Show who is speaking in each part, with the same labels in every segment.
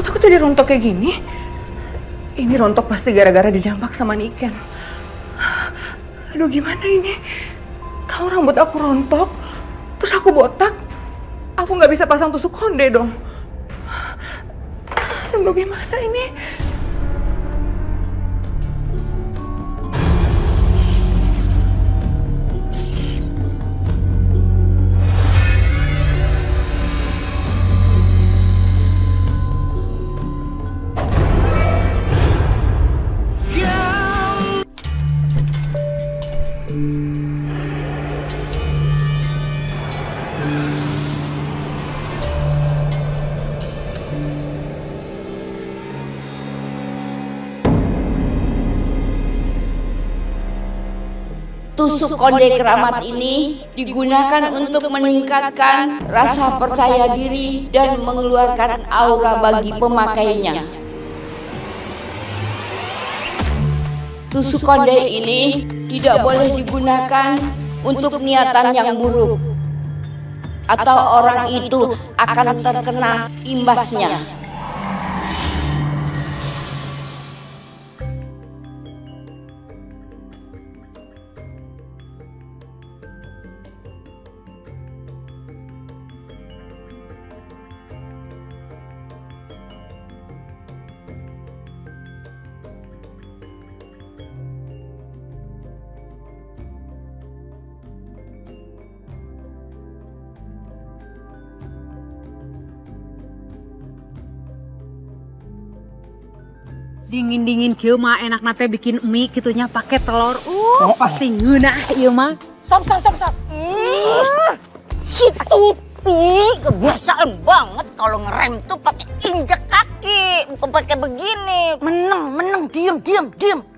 Speaker 1: Rambut aku jadi rontok kayak gini. Ini rontok pasti gara-gara dijambak sama Niken. Aduh gimana ini? Kalau rambut aku rontok, terus aku botak, aku nggak bisa pasang tusuk konde dong. Aduh gimana ini?
Speaker 2: Tusuk konde keramat ini digunakan untuk meningkatkan rasa percaya diri dan mengeluarkan aura bagi pemakainya. Tusuk konde ini tidak boleh digunakan untuk niatan yang buruk, atau orang itu akan terkena imbasnya.
Speaker 3: Dingin-dingin kieu mah enak nate bikin mie kitunya pakai telur. Pasti ngeunah ieu mah.
Speaker 4: Stop. Si Tuti kebiasaan banget kalau ngerem tuh pakai injek kaki, bukan pakai begini. Meneng, diem.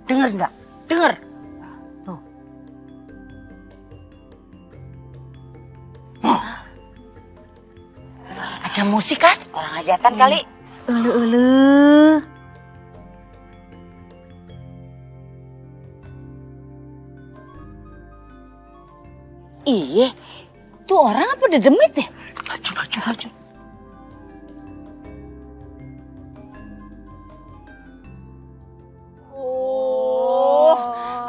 Speaker 4: Dengar nggak? Dengar. Tuh. Ada musik kan? Orang hajatan kali.
Speaker 3: Euleuh.
Speaker 4: Iya, tuh orang apa udah demit ya? Maju. Oh,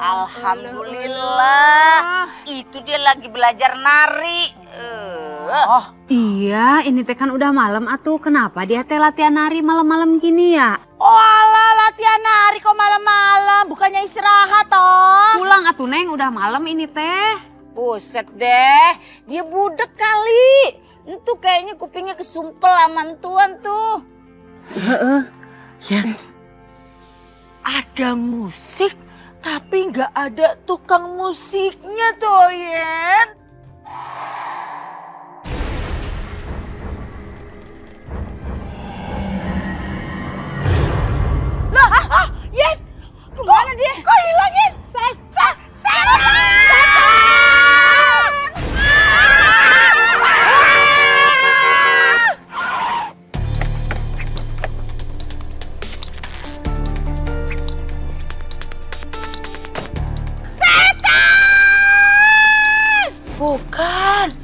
Speaker 4: alhamdulillah. Itu dia lagi belajar nari.
Speaker 3: Oh iya, ini teh kan udah malam atuh. Kenapa dia teh latihan nari malam-malam gini ya?
Speaker 4: Oh alah, latihan nari kok malam-malam. Bukannya istirahat toh?
Speaker 3: Pulang atuh Neng, udah malam ini teh.
Speaker 4: Buset deh, dia budek kali. Itu kayaknya kupingnya kesumpel sama tuan tuh.
Speaker 5: Ya. Ada musik, tapi nggak ada tukang musiknya tuh, Yen.
Speaker 4: Lah, Yen, kemana dia? Kok hilang, Yen?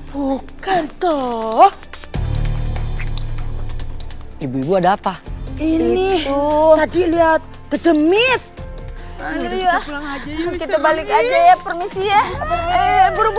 Speaker 5: Bukan toh.
Speaker 6: Ibu-ibu ada apa?
Speaker 5: Ini tadi lihat kedemit.
Speaker 4: Aduh ya, kita balik aja ya, permisi ya. Buru.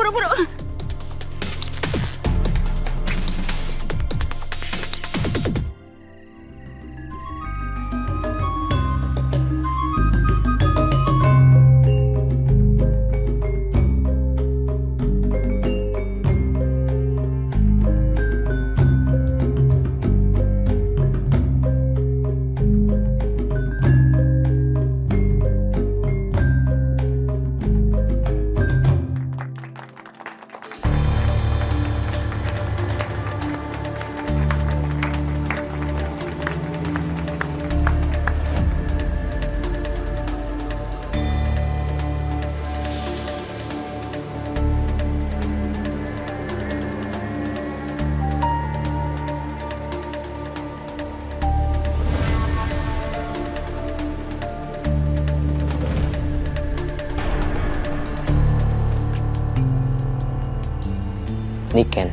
Speaker 6: Niken,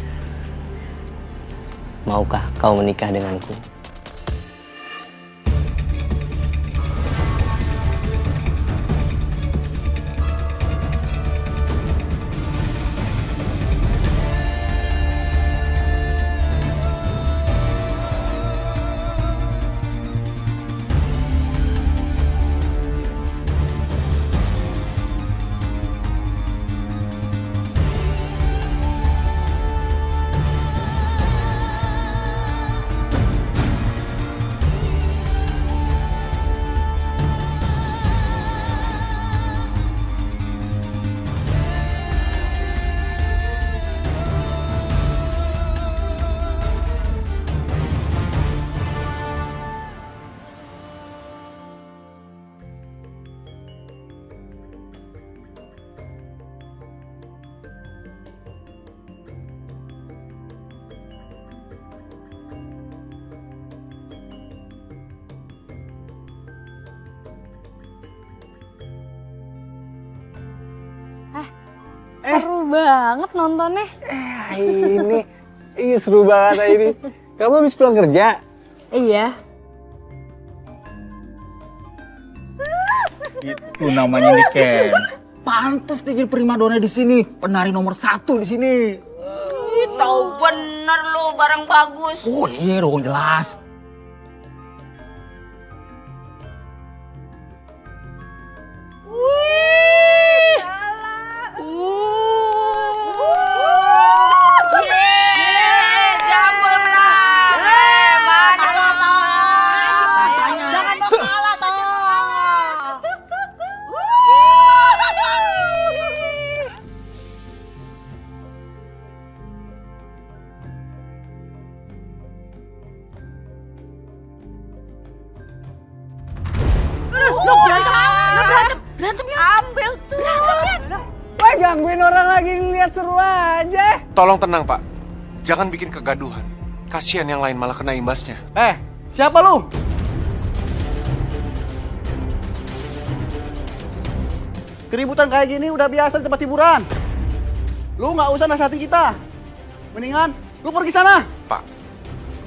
Speaker 6: maukah kau menikah denganku? banget nontonnya.
Speaker 7: Ini seru banget ini. Kamu habis pulang kerja?
Speaker 6: Iya.
Speaker 7: Itu namanya Niken. Pantes nih jadi primadona di sini, penari nomor 1 di sini.
Speaker 4: Tahu bener lo barang bagus.
Speaker 7: Oh iya dong, jelas.
Speaker 4: Jambul menang. Mana lo jangan mau kalah toh. Berantem ya? Ambil tuh.
Speaker 7: Wah, gangguin orang lagi lihat seru aja.
Speaker 8: Tolong tenang, Pak. Jangan bikin kegaduhan. Kasihan yang lain malah kena imbasnya.
Speaker 7: Siapa lu? Keributan kayak gini udah biasa di tempat hiburan. Lu nggak usah nasihati kita. Mendingan lu pergi sana.
Speaker 8: Pak,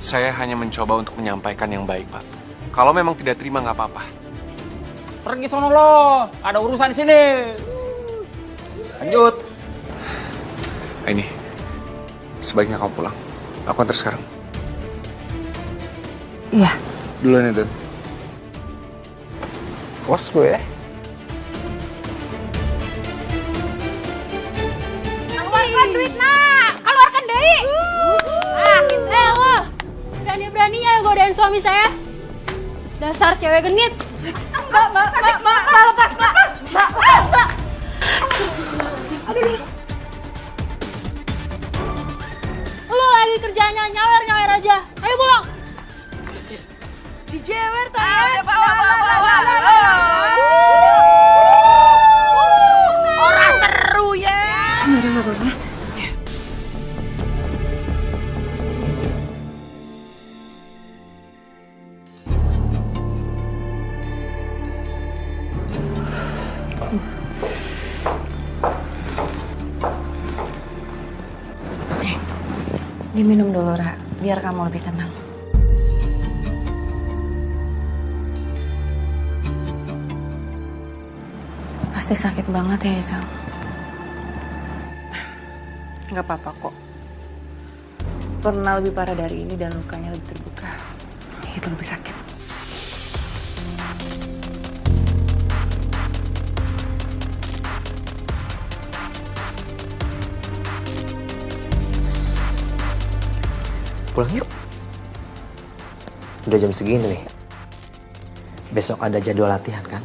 Speaker 8: saya hanya mencoba untuk menyampaikan yang baik, Pak. Kalau memang tidak terima, nggak apa-apa.
Speaker 7: Pergi sono lo, ada urusan di sini. Lanjut.
Speaker 8: Ini, sebaiknya kamu pulang. Aku antar sekarang.
Speaker 1: Iya.
Speaker 8: Duluan ya, Dan.
Speaker 7: Bos gue ya.
Speaker 6: Keluarkan duit nak, keluarkan deh. Wah, berani-beraninya ya godain suami saya. Dasar cewek genit. Mbak, lepas, Mbak. Aduh. Lo lagi kerjanya nyawer aja. Ayo pulang.
Speaker 5: Dijewer tuh ya.
Speaker 4: Orang seru ya.
Speaker 1: Nggak apa-apa. Diminum dulu, Ra, biar kamu lebih tenang. Pasti sakit banget ya, Isal? Nggak apa-apa kok. Pernah lebih parah dari ini dan lukanya lebih terbuka. Itu lebih sakit.
Speaker 9: Pulang yuk. Udah jam segini nih. Besok ada jadwal latihan kan?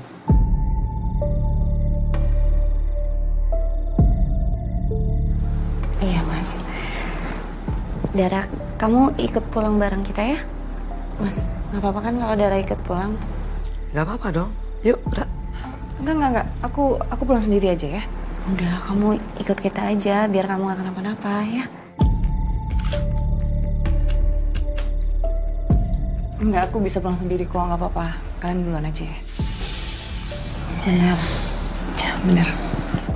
Speaker 6: Iya, Mas. Dara, kamu ikut pulang bareng kita ya? Mas, nggak apa-apa kan kalau Dara ikut pulang?
Speaker 9: Gak apa-apa dong. Yuk, udah.
Speaker 1: Enggak. Aku pulang sendiri aja ya.
Speaker 6: Udah, kamu ikut kita aja biar kamu nggak kenapa-napa ya.
Speaker 1: Enggak, aku bisa pulang sendiri kok, nggak apa-apa. Kalian duluan aja ya.
Speaker 6: Bener.
Speaker 1: Ya, bener.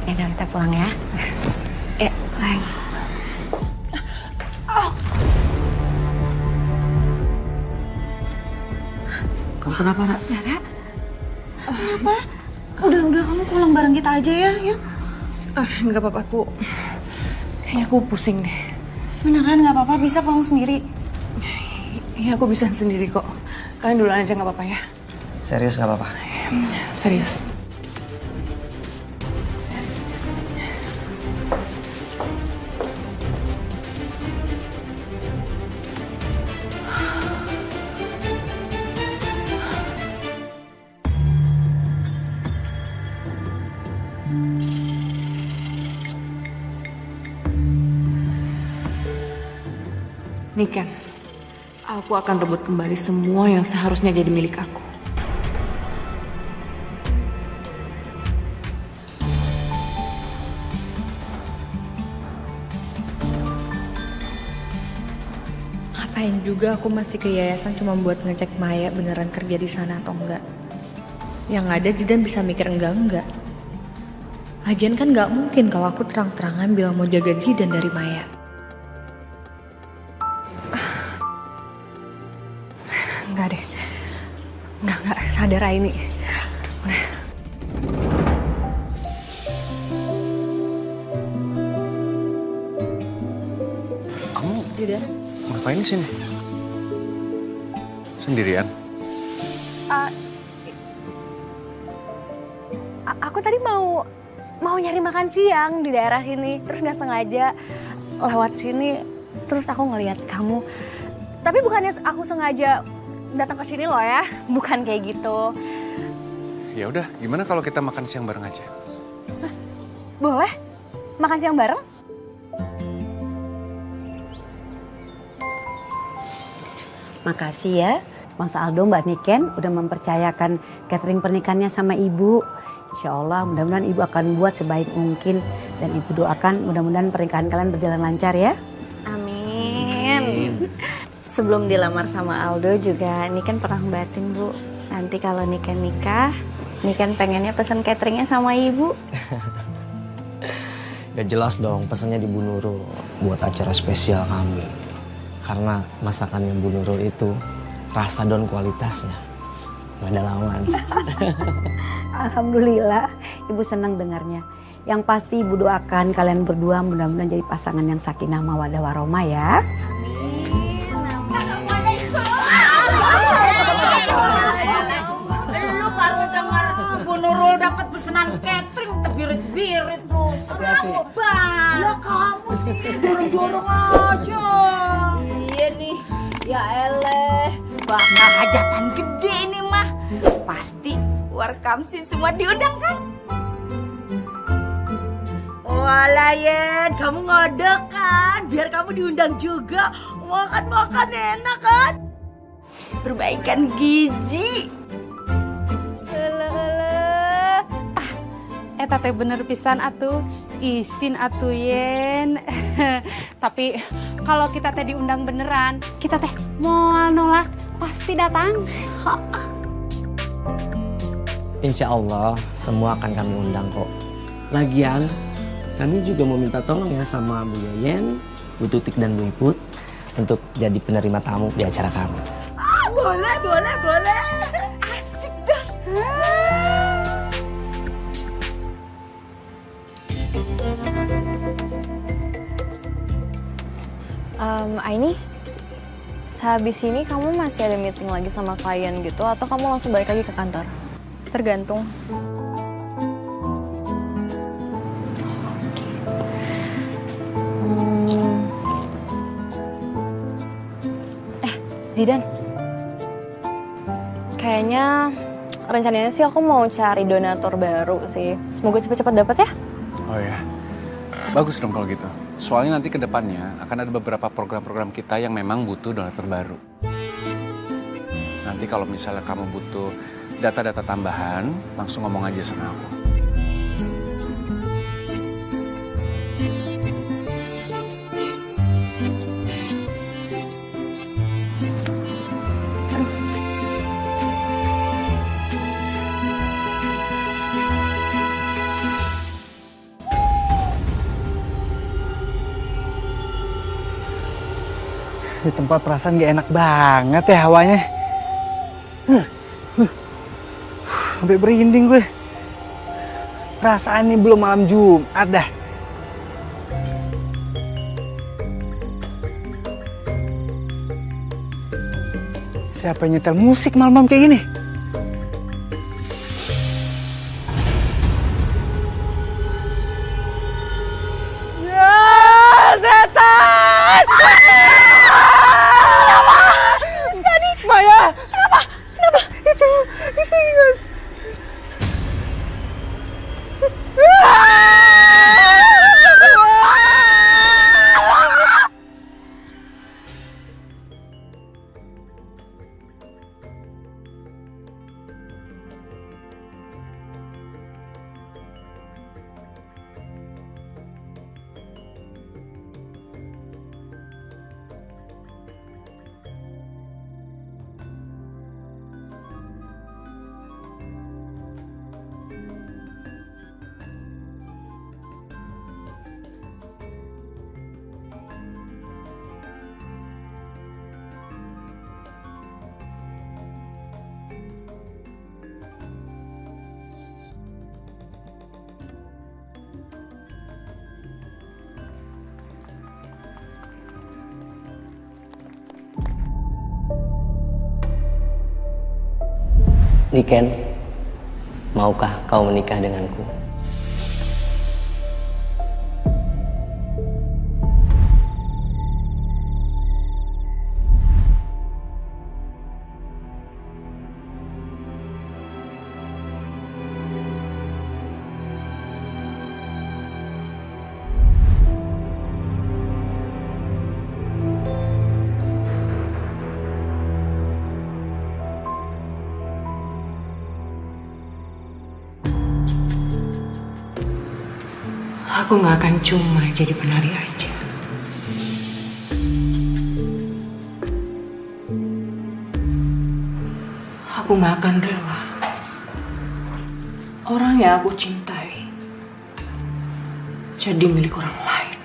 Speaker 6: Ya udah, kita pulang ya.
Speaker 1: Sayang.
Speaker 9: Kamu kenapa, Nak?
Speaker 6: Dara, kenapa? Udah kamu pulang bareng kita aja ya, yuk.
Speaker 1: Nggak apa-apa, kayaknya aku pusing deh.
Speaker 6: Beneran nggak apa-apa, bisa pulang sendiri.
Speaker 1: Iya, aku bisa sendiri kok. Kalian duluan aja nggak apa-apa ya.
Speaker 9: Serius gak apa-apa?
Speaker 1: Serius. Niken, aku akan rebut kembali semua yang seharusnya jadi milik aku.
Speaker 10: Ngapain juga aku mesti ke yayasan cuma buat ngecek Maya beneran kerja di sana atau enggak. Yang ada Jidan bisa mikir enggak. Lagian kan gak mungkin kalau aku terang-terangan bilang mau jaga Zidan dari Maya.
Speaker 1: Enggak deh. Enggak, sadar Aini.
Speaker 8: Kamu
Speaker 10: Zidan?
Speaker 8: ngapain di sini? Sendirian?
Speaker 6: Aku tadi mau nyari makan siang di daerah sini, terus nggak sengaja lewat sini, terus aku ngelihat kamu. Tapi bukannya aku sengaja datang ke sini loh ya, bukan kayak gitu.
Speaker 8: Ya udah, gimana kalau kita makan siang bareng aja?
Speaker 6: Boleh? Makan siang bareng?
Speaker 4: Makasih ya, Mas Aldo, Mbak Niken udah mempercayakan catering pernikahannya sama Ibu. Insya Allah mudah-mudahan Ibu akan buat sebaik mungkin dan Ibu doakan mudah-mudahan pernikahan kalian berjalan lancar ya.
Speaker 6: Amin. Sebelum dilamar sama Aldo juga Niken pernah batin, Bu. Nanti kalau Niken nikah, Niken pengennya pesan cateringnya sama Ibu.
Speaker 9: Ya jelas dong, pesannya di Bu Nurul buat acara spesial kami. Karena masakannya Bu Nurul itu rasa dan kualitasnya nggak ada lawan.
Speaker 4: Alhamdulillah, Ibu senang dengarnya. Yang pasti Ibu doakan kalian berdua mudah-mudahan jadi pasangan yang sakinah mawaddah warahmah ya. Lu baru dengar Bu Nurul dapat pesanan catering terbirit-birit terus. Bang. Ya kamu sih dorong-dorong aja.
Speaker 6: Iya nih, ya eleh.
Speaker 4: Bakal hajatan gede nih mah. Pasti warkam sih semua diundang kan?
Speaker 5: Walah Yen, kamu ngode kan? Biar kamu diundang juga. Makan-makan enak kan?
Speaker 4: Perbaikan gizi.
Speaker 3: Eta teh bener pisan atuh, izin atuh Yen. Tapi kalau kita teh diundang beneran, kita teh moal nolak pasti datang.
Speaker 9: Insya Allah semua akan kami undang kok. Lagian kami juga mau minta tolong ya sama Bu Yeyen, Bu Tutik dan Bu Iput untuk jadi penerima tamu di acara kami.
Speaker 5: Boleh. Asik dah.
Speaker 6: Aini, sehabis ini kamu masih ada meeting lagi sama klien gitu atau kamu langsung balik lagi ke kantor? Tergantung. Zidan, kayaknya rencananya sih aku mau cari donatur baru sih. Semoga cepet-cepet dapat ya.
Speaker 8: Oh ya, bagus dong kalau gitu. Soalnya nanti ke depannya akan ada beberapa program-program kita yang memang butuh donatur baru. Nanti kalau misalnya kamu butuh data-data tambahan, langsung ngomong aja sama aku.
Speaker 7: Di tempat perasaan gak enak banget ya hawanya. Sampai berinding gue. Perasaan ini belum malam Jumat dah. Siapa yang nyetel musik malam-malam kayak gini? Ya, setan! Maya! Kenapa? Itu guys.
Speaker 9: Niken, maukah kau menikah denganku?
Speaker 1: Aku gak akan cuma jadi penari aja. Aku gak akan rela orang yang aku cintai jadi milik orang lain.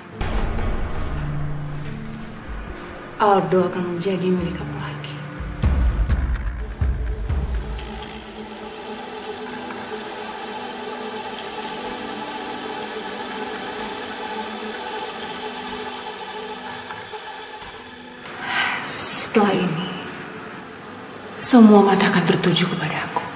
Speaker 1: Aldo akan menjadi milik aku lagi. Setelah ini, semua mata akan tertuju kepada aku.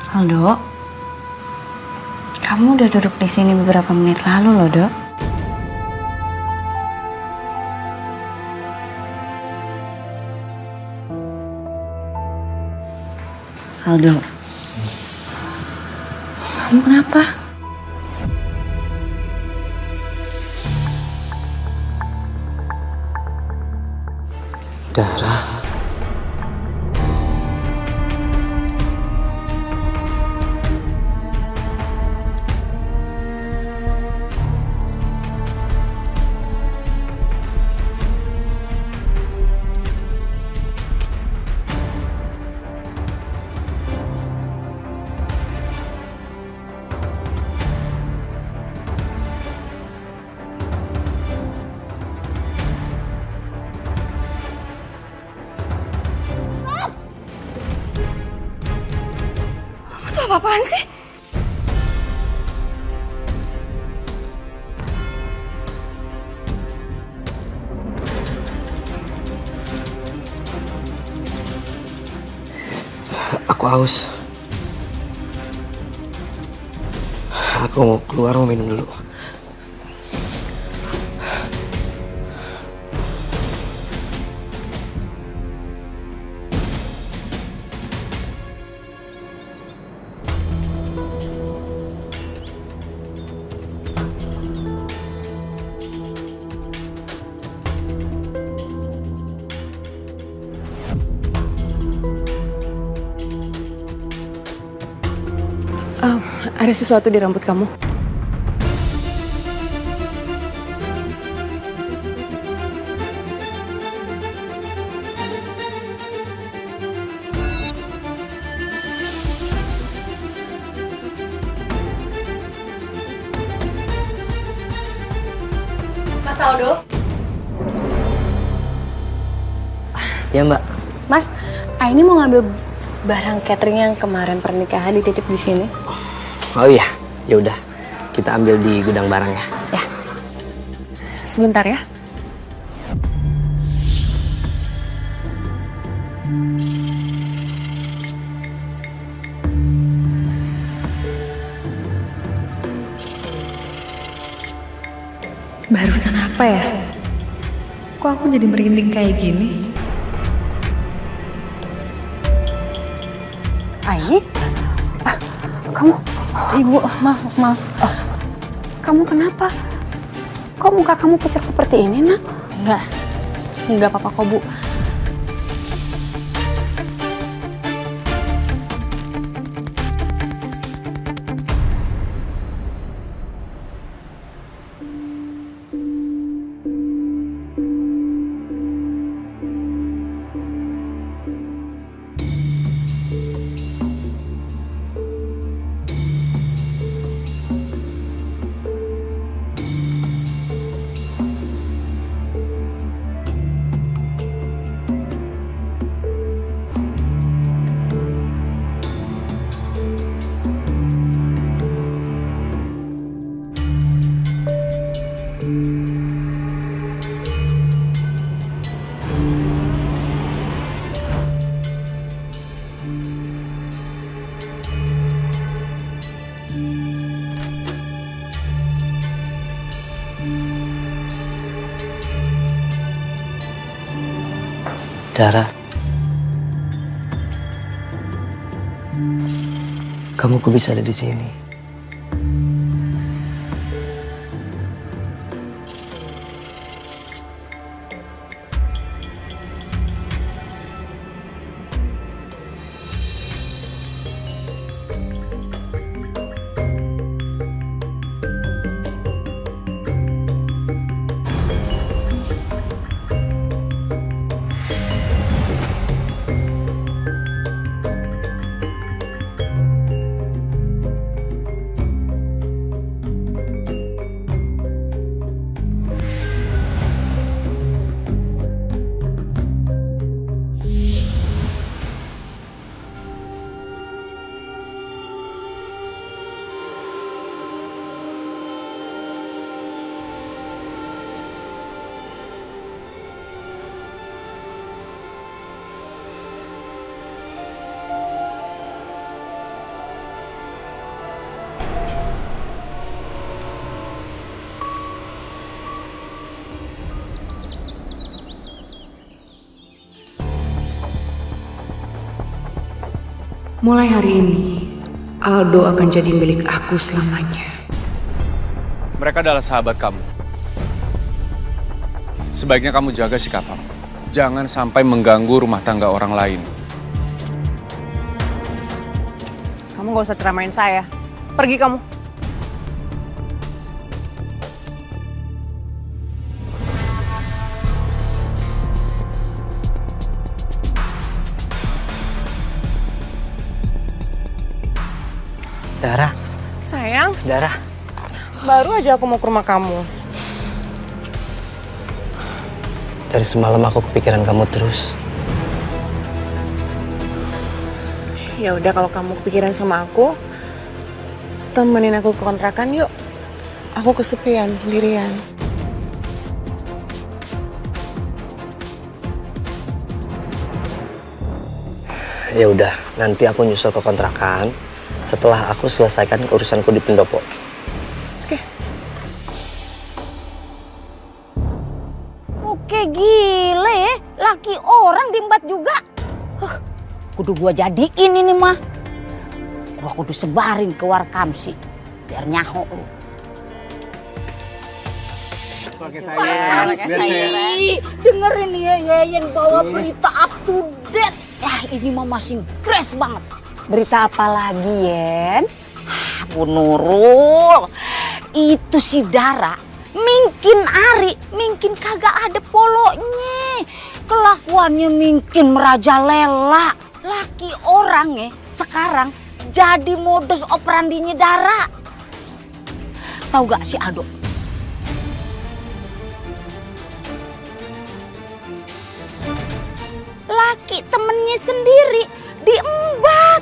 Speaker 10: Aldo, kamu udah duduk di sini beberapa menit lalu loh, Dok. Aldo, kamu kenapa?
Speaker 9: Dara.
Speaker 6: Apa-apaan sih?
Speaker 9: Aku haus. Aku mau keluar mau minum dulu.
Speaker 1: Ada sesuatu di rambut kamu.
Speaker 6: Mas Aldo?
Speaker 9: Ya Mbak.
Speaker 6: Mas, ini mau ngambil barang catering yang kemarin pernikahan dititip di sini.
Speaker 9: Oh iya, ya udah. Kita ambil di gudang barang ya.
Speaker 6: Ya.
Speaker 1: Sebentar ya.
Speaker 10: Barusan apa ya? Kok aku jadi merinding kayak gini?
Speaker 6: Ai? Kamu? Ibu, maaf. Kamu kenapa? Kok muka kamu pucat seperti ini, Nak? Enggak apa-apa kok, Bu.
Speaker 9: Dara, kamu kok bisa ada di sini?
Speaker 1: Mulai hari ini, Aldo akan jadi milik aku selamanya.
Speaker 8: Mereka adalah sahabat kamu. Sebaiknya kamu jaga sikap kamu. Jangan sampai mengganggu rumah tangga orang lain.
Speaker 1: Kamu gak usah ceramain saya. Pergi kamu.
Speaker 9: Dara,
Speaker 1: Sayang,
Speaker 9: Dara.
Speaker 1: baru aja aku mau ke rumah kamu.
Speaker 9: Dari semalam aku kepikiran kamu terus.
Speaker 1: Ya udah kalau kamu kepikiran sama aku, temenin aku ke kontrakan yuk. Aku kesepian sendirian.
Speaker 9: Ya udah, nanti aku nyusul ke kontrakan setelah aku selesaikan urusanku di pendopo.
Speaker 1: Oke.
Speaker 4: Oke gile ya, laki orang diembat juga. Kudu gua jadiin ini mah. Gua kudu sebarin ke Warkamsi biar nyaho lu.
Speaker 7: Pakai saya.
Speaker 4: Dengerin ya Yeyen bawa berita up to date. Ini mah masih fresh banget.
Speaker 3: Berita apa lagi, Yen?
Speaker 4: Bu Nurul, itu si Dara mungkin Ari, mungkin kagak ada polonya. Kelakuannya mungkin merajalela. Laki orang sekarang jadi modus operandinya Dara. Tahu gak si Aldo? Laki temennya sendiri diembat.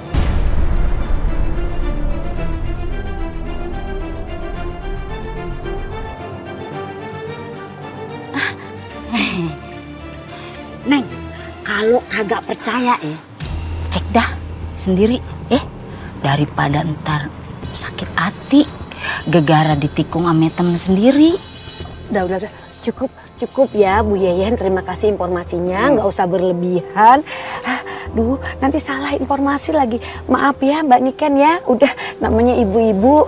Speaker 4: Neng, kalau kagak percaya cek dah sendiri daripada ntar sakit hati gegara ditikung sama temen sendiri.
Speaker 3: Udah. Cukup ya Bu Yeyen, terima kasih informasinya, nggak usah berlebihan. Duh, nanti salah informasi lagi. Maaf ya Mbak Niken ya, udah namanya ibu-ibu.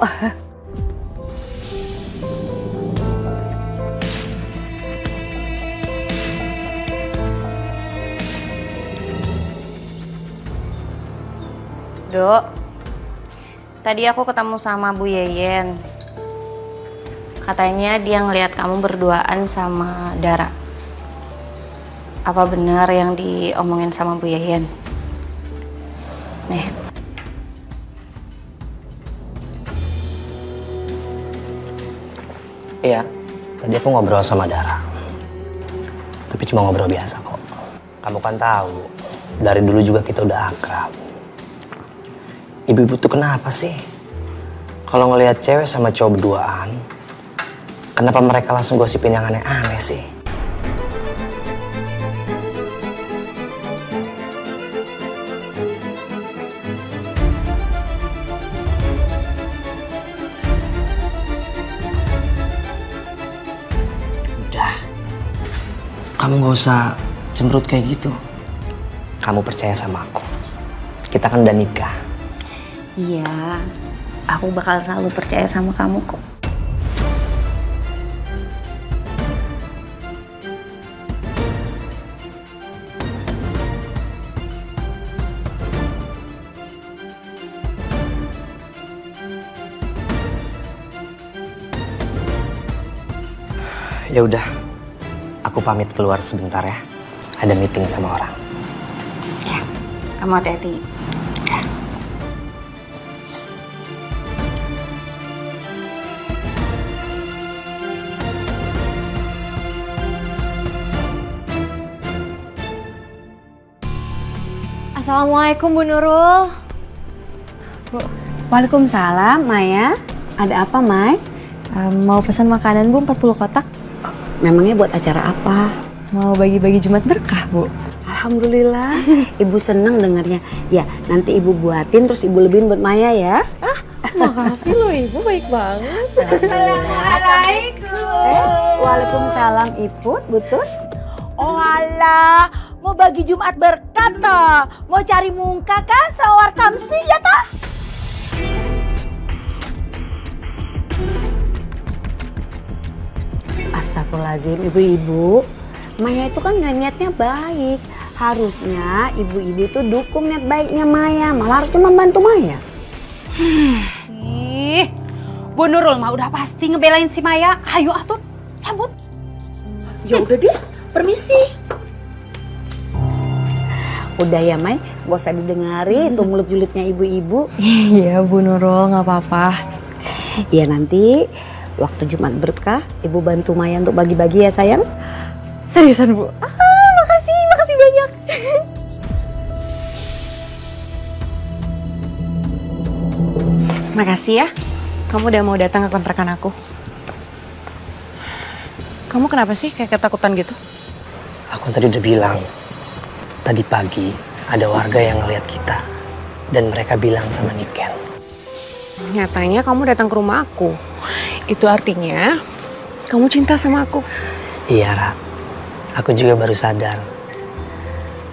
Speaker 10: Dok, tadi aku ketemu sama Bu Yeyen. Katanya dia ngelihat kamu berduaan sama Dara. Apa benar yang diomongin sama Bu Yeyen? Nih.
Speaker 9: Iya, tadi aku ngobrol sama Dara. Tapi cuma ngobrol biasa kok. Kamu kan tahu, dari dulu juga kita udah akrab. Ibu-ibu tuh kenapa sih? Kalau ngelihat cewek sama cowok berduaan, kenapa mereka langsung gosipin yang aneh-aneh sih? Udah, kamu gak usah cemberut kayak gitu. Kamu percaya sama aku. Kita kan udah nikah.
Speaker 10: Iya, aku bakal selalu percaya sama kamu kok.
Speaker 9: Ya udah, aku pamit keluar sebentar ya. Ada meeting sama orang.
Speaker 10: Ya, kamu hati-hati.
Speaker 6: Assalamualaikum Bu Nurul.
Speaker 3: Waalaikumsalam, Maya. Ada apa, Mai?
Speaker 6: Mau pesan makanan Bu, 40 kotak.
Speaker 3: Memangnya buat acara apa?
Speaker 6: Mau bagi-bagi Jumat berkah Bu.
Speaker 3: Alhamdulillah, Ibu seneng dengarnya. Ya, nanti Ibu buatin terus Ibu lebihin buat Maya ya.
Speaker 6: Makasih loh Ibu, baik banget.
Speaker 3: Waalaikumsalam Iput, Butut.
Speaker 5: Oh alah, mau bagi Jumat berkat toh? Mau cari muka kah sama Warkamsi ya toh?
Speaker 3: Astagfirullahaladzim, ibu-ibu. Maya itu kan niatnya baik. Harusnya ibu-ibu itu dukung niat baiknya Maya. Malah harusnya membantu Maya.
Speaker 5: Ih, Bu Nurul mah udah pasti ngebelain si Maya. Ayo atuh, cabut.
Speaker 3: Ya udah deh, permisi. Udah ya May, gak usah didengarin tuh mulut julidnya ibu-ibu.
Speaker 6: Iya Bu Nurul, gak apa-apa.
Speaker 3: Ya nanti waktu Jumat berkah, Ibu bantu Maya untuk bagi-bagi ya sayang.
Speaker 6: Seriusan Bu? Makasih banyak.
Speaker 1: Makasih ya, kamu udah mau datang ke kontrakan aku. Kamu kenapa sih kayak ketakutan gitu?
Speaker 9: Aku tadi udah bilang, tadi pagi ada warga yang ngeliat kita. Dan mereka bilang sama Niken.
Speaker 1: Nyatanya kamu datang ke rumah aku. Itu artinya kamu cinta sama aku.
Speaker 9: Iya, Ra. Aku juga baru sadar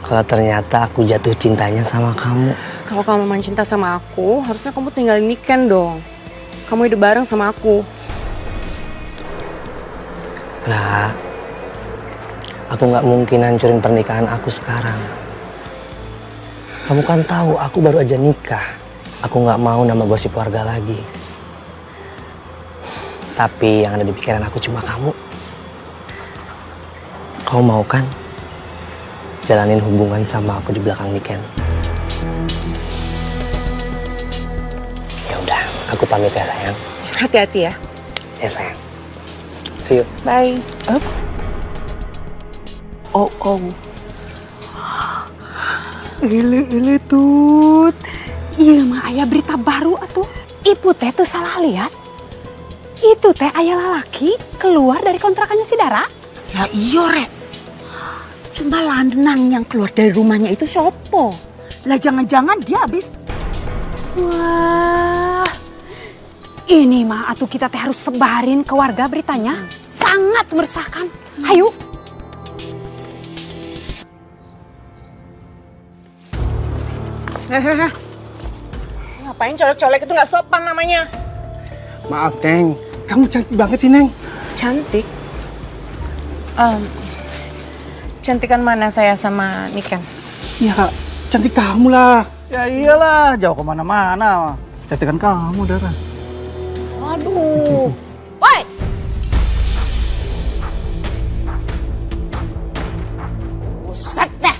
Speaker 9: kalau ternyata aku jatuh cintanya sama kamu.
Speaker 1: Kalau kamu memang cinta sama aku, harusnya kamu tinggalin Niken dong. Kamu hidup bareng sama aku.
Speaker 9: Ra, aku nggak mungkin hancurin pernikahan aku sekarang. Kamu kan tahu aku baru aja nikah. Aku nggak mau nama gosip warga lagi. Tapi yang ada di pikiran aku cuma kamu. Kamu mau kan jalanin hubungan sama aku di belakang Niken? Ya udah, aku pamit ya sayang.
Speaker 1: Hati-hati ya.
Speaker 9: Ya sayang. See you.
Speaker 1: Bye.
Speaker 3: Oh. Ele tut. Iya mah aya berita baru atuh. Ibu teh tuh salah lihat. Itu teh aya lalaki keluar dari kontrakannya si Dara.
Speaker 4: Ya iya, Rek. Cuma lanang yang keluar dari rumahnya itu sopo. Lah jangan-jangan dia habis.
Speaker 3: Wah. Ini mah atuh kita teh harus sebarin ke warga beritanya. Sangat meresahkan. Hayu.
Speaker 1: Ngapain colek-colek itu nggak sopan namanya.
Speaker 7: Maaf, Neng. Kamu cantik banget sih, Neng.
Speaker 1: Cantik? Cantikan mana saya sama Niken?
Speaker 7: Ya, cantik kamu lah. Ya iyalah, jauh kemana-mana. Cantikan kamu, Dara.
Speaker 4: Aduh. Woi. Buset dah.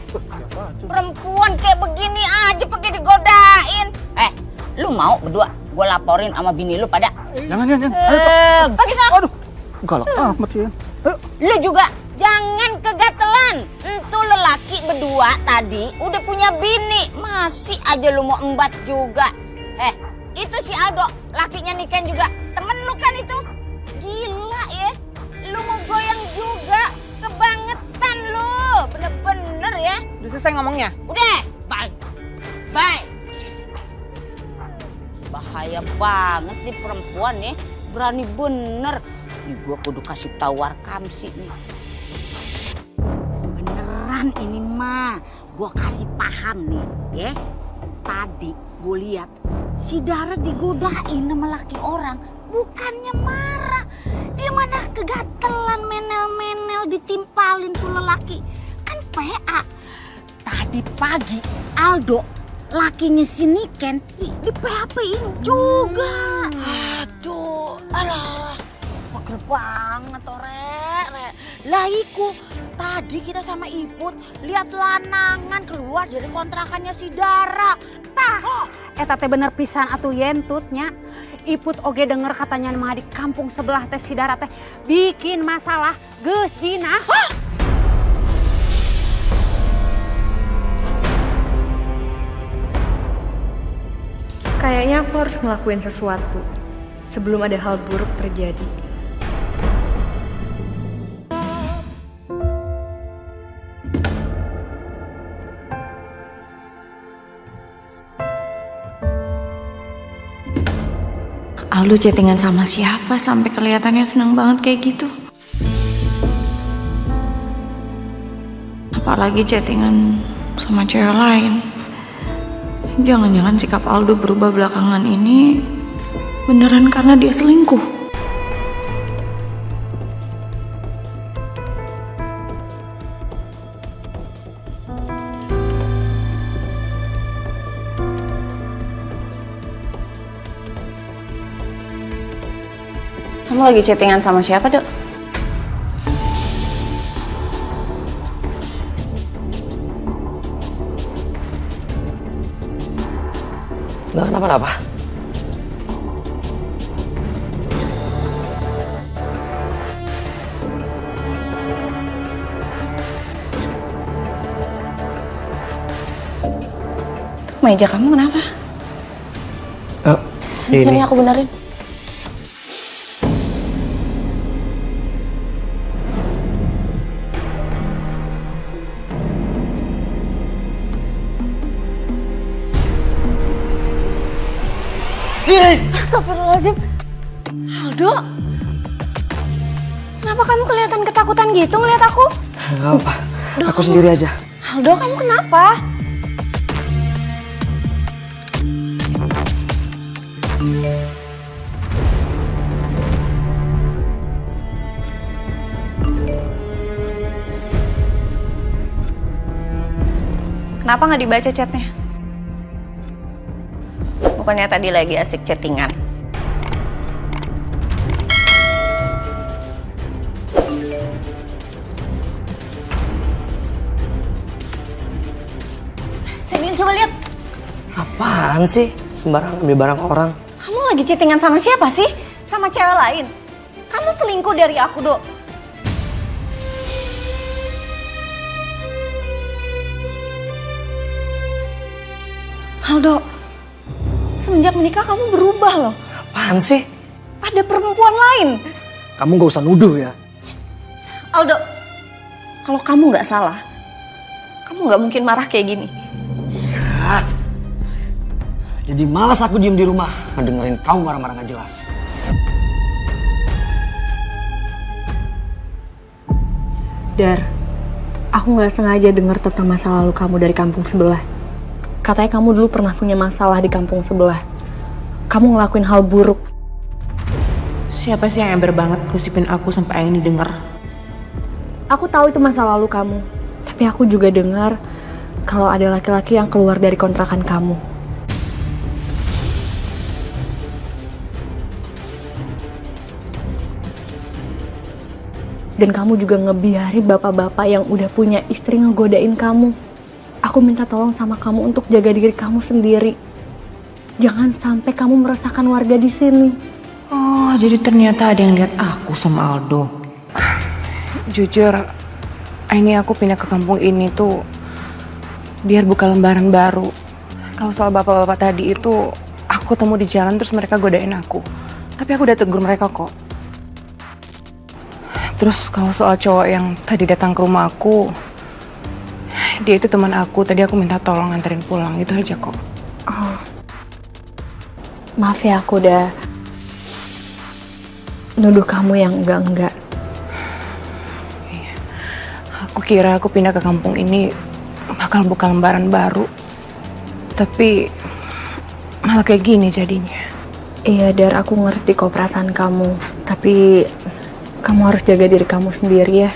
Speaker 4: Perempuan kayak begini aja pakai digodain. Lu mau berdua gue laporin sama bini lu pada?
Speaker 7: Jangan. Ayo,
Speaker 4: Pergi sana.
Speaker 7: Aduh, galak amat ya. Ayo.
Speaker 4: Lu juga jangan kegatelan. Entu lelaki berdua tadi udah punya bini, masih aja lu mau embat juga. Itu si Aldo, lakinya Niken juga. Temen lu kan itu? Gila ya. Lu mau goyang juga. Kebangetan lu. Bener-bener ya.
Speaker 1: Udah selesai ngomongnya?
Speaker 4: Udah, bye. Bahaya banget nih perempuan nih. Berani bener. Nih gua kudu kasih tahu Warkamsi nih. Beneran ini mah. Gua kasih paham nih, ya. Tadi gue lihat si Dara digodain sama laki orang. Bukannya marah. Dia mana kegatelan menel-menel ditimpalin tuh lelaki. Kan PA. Tadi pagi Aldo, lakinya si Niken, di PHP-in juga. Aduh, alah. Pegel banget, Rek. Lah iku, tadi kita sama Iput lihat lanangan keluar dari kontrakannya si Dara.
Speaker 3: Eta teh bener pisan atuh yentutnya. Iput oge denger katanya mah di kampung sebelah teh si Dara teh bikin masalah geus jinah.
Speaker 6: Kayaknya aku harus ngelakuin sesuatu sebelum ada hal buruk terjadi.
Speaker 10: Aldo chattingan sama siapa sampai kelihatannya senang banget kayak gitu? Apalagi chattingan sama cewek lain. Jangan-jangan sikap Aldo berubah belakangan ini beneran karena dia selingkuh. Kamu lagi chattingan sama siapa, Dok?
Speaker 9: Nggak kenapa-napa.
Speaker 10: Tuh meja kamu kenapa? Sini aku benerin. Astagfirullahaladzim. Aldo,
Speaker 6: Kenapa kamu kelihatan ketakutan gitu ngeliat aku?
Speaker 9: Gak apa, aku sendiri aja.
Speaker 6: Aldo, kamu kenapa?
Speaker 10: Kenapa nggak dibaca chatnya? Bukannya tadi lagi asik chattingan. Sini coba lihat.
Speaker 9: Apaan sih? Sembarang ambil barang orang.
Speaker 10: Kamu lagi chattingan sama siapa sih? Sama cewek lain? Kamu selingkuh dari aku, Dok. Aldo, semenjak menikah kamu berubah loh.
Speaker 9: Apaan sih?
Speaker 10: Ada perempuan lain.
Speaker 9: Kamu gak usah nuduh ya.
Speaker 10: Aldo, kalau kamu nggak salah, kamu nggak mungkin marah kayak gini.
Speaker 9: Ya. Jadi malas aku diem di rumah ngedengerin kamu marah-marah gak jelas.
Speaker 6: Dar, aku nggak sengaja dengar tentang masa lalu kamu dari kampung sebelah. Katanya kamu dulu pernah punya masalah di kampung sebelah. Kamu ngelakuin hal buruk.
Speaker 1: Siapa sih yang ember banget gosipin aku sampai ini denger?
Speaker 6: Aku tahu itu masa lalu kamu. Tapi aku juga dengar kalau ada laki-laki yang keluar dari kontrakan kamu. Dan kamu juga ngebiarin bapak-bapak yang udah punya istri ngegodain kamu. Aku minta tolong sama kamu untuk jaga diri kamu sendiri. Jangan sampai kamu meresahkan warga di sini.
Speaker 1: Oh, jadi ternyata ada yang lihat aku sama Aldo. Jujur, ini aku pindah ke kampung ini tuh biar buka lembaran baru. Kalau soal bapak-bapak tadi itu, aku ketemu di jalan terus mereka godain aku. Tapi aku udah tegur mereka kok. Terus kalau soal cowok yang tadi datang ke rumah aku, dia itu teman aku, tadi aku minta tolong nganterin pulang, itu aja kok.
Speaker 6: Oh. Maaf ya, aku udah nuduh kamu yang enggak-enggak.
Speaker 1: Aku kira aku pindah ke kampung ini bakal buka lembaran baru. Tapi malah kayak gini jadinya.
Speaker 6: Iya, Dar, aku ngerti kok perasaan kamu. Tapi kamu harus jaga diri kamu sendiri ya.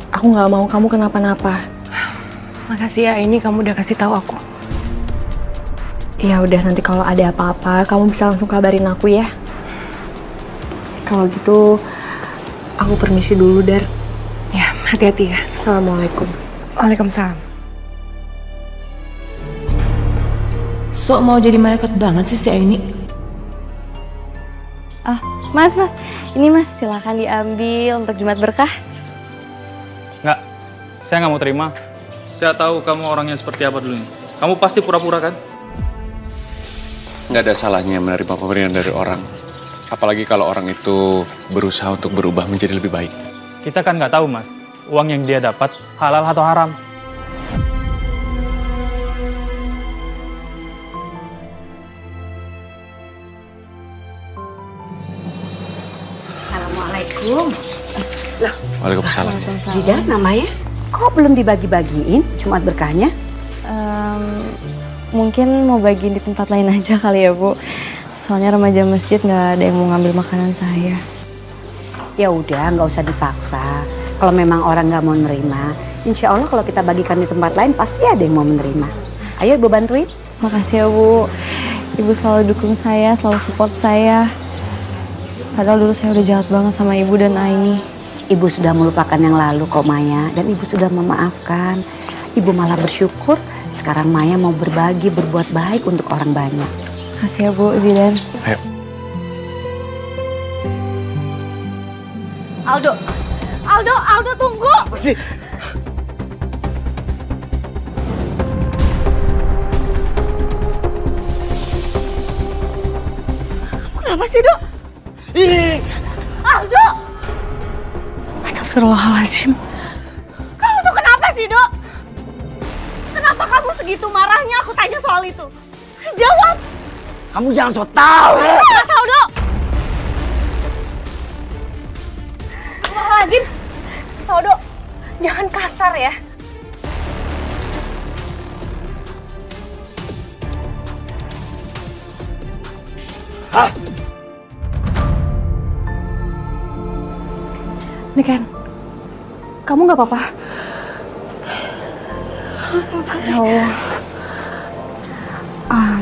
Speaker 6: Aku nggak mau kamu kenapa-napa.
Speaker 1: Makasih ya, ini kamu udah kasih tahu aku.
Speaker 6: Ya udah, nanti kalau ada apa-apa kamu bisa langsung kabarin aku ya. Kalau gitu aku permisi dulu, Dar.
Speaker 1: Ya, hati-hati ya.
Speaker 6: Assalamualaikum.
Speaker 1: Waalaikumsalam. Sok mau jadi malaikat banget sih si Aini.
Speaker 10: Ah, Mas, ini Mas silakan diambil untuk Jumat Berkah.
Speaker 11: Nggak, saya nggak mau terima. Saya tahu kamu orangnya seperti apa dulu. Kamu pasti pura-pura kan?
Speaker 8: Nggak ada salahnya menerima pemberian dari orang. Apalagi kalau orang itu berusaha untuk berubah menjadi lebih baik.
Speaker 11: Kita kan nggak tahu, Mas. Uang yang dia dapat halal atau haram.
Speaker 3: Assalamualaikum. Loh,
Speaker 8: Waalaikumsalam.
Speaker 3: Jidat namanya? Kok belum dibagi-bagiin Jumat berkahnya?
Speaker 10: Mungkin mau bagi di tempat lain aja kali ya, Bu. Soalnya remaja masjid nggak ada yang mau ngambil makanan saya.
Speaker 3: Ya udah, nggak usah dipaksa. Kalau memang orang nggak mau menerima, insya Allah kalau kita bagikan di tempat lain pasti ada yang mau menerima. Ayo Ibu bantuin.
Speaker 10: Makasih ya, Bu. Ibu selalu dukung saya, selalu support saya. Padahal dulu saya udah jahat banget sama Ibu dan Aini.
Speaker 3: Ibu sudah melupakan yang lalu kok Maya, dan Ibu sudah memaafkan. Ibu malah bersyukur sekarang Maya mau berbagi, berbuat baik untuk orang banyak.
Speaker 10: Makasih ya, Bu, Zidan.
Speaker 8: Ayo.
Speaker 10: Aldo, tunggu!
Speaker 9: Apa sih?
Speaker 10: Kenapa sih, Dok?
Speaker 9: Ini.
Speaker 10: Aldo! Astagfirullahaladzim. Kamu tuh kenapa sih, Dok? Kenapa kamu segitu marahnya aku tanya soal itu? Jawab!
Speaker 9: Kamu jangan so tau.
Speaker 10: Nggak tahu, Dok!
Speaker 6: Jangan kasar ya. Niken, kamu nggak apa-apa? Ya Allah.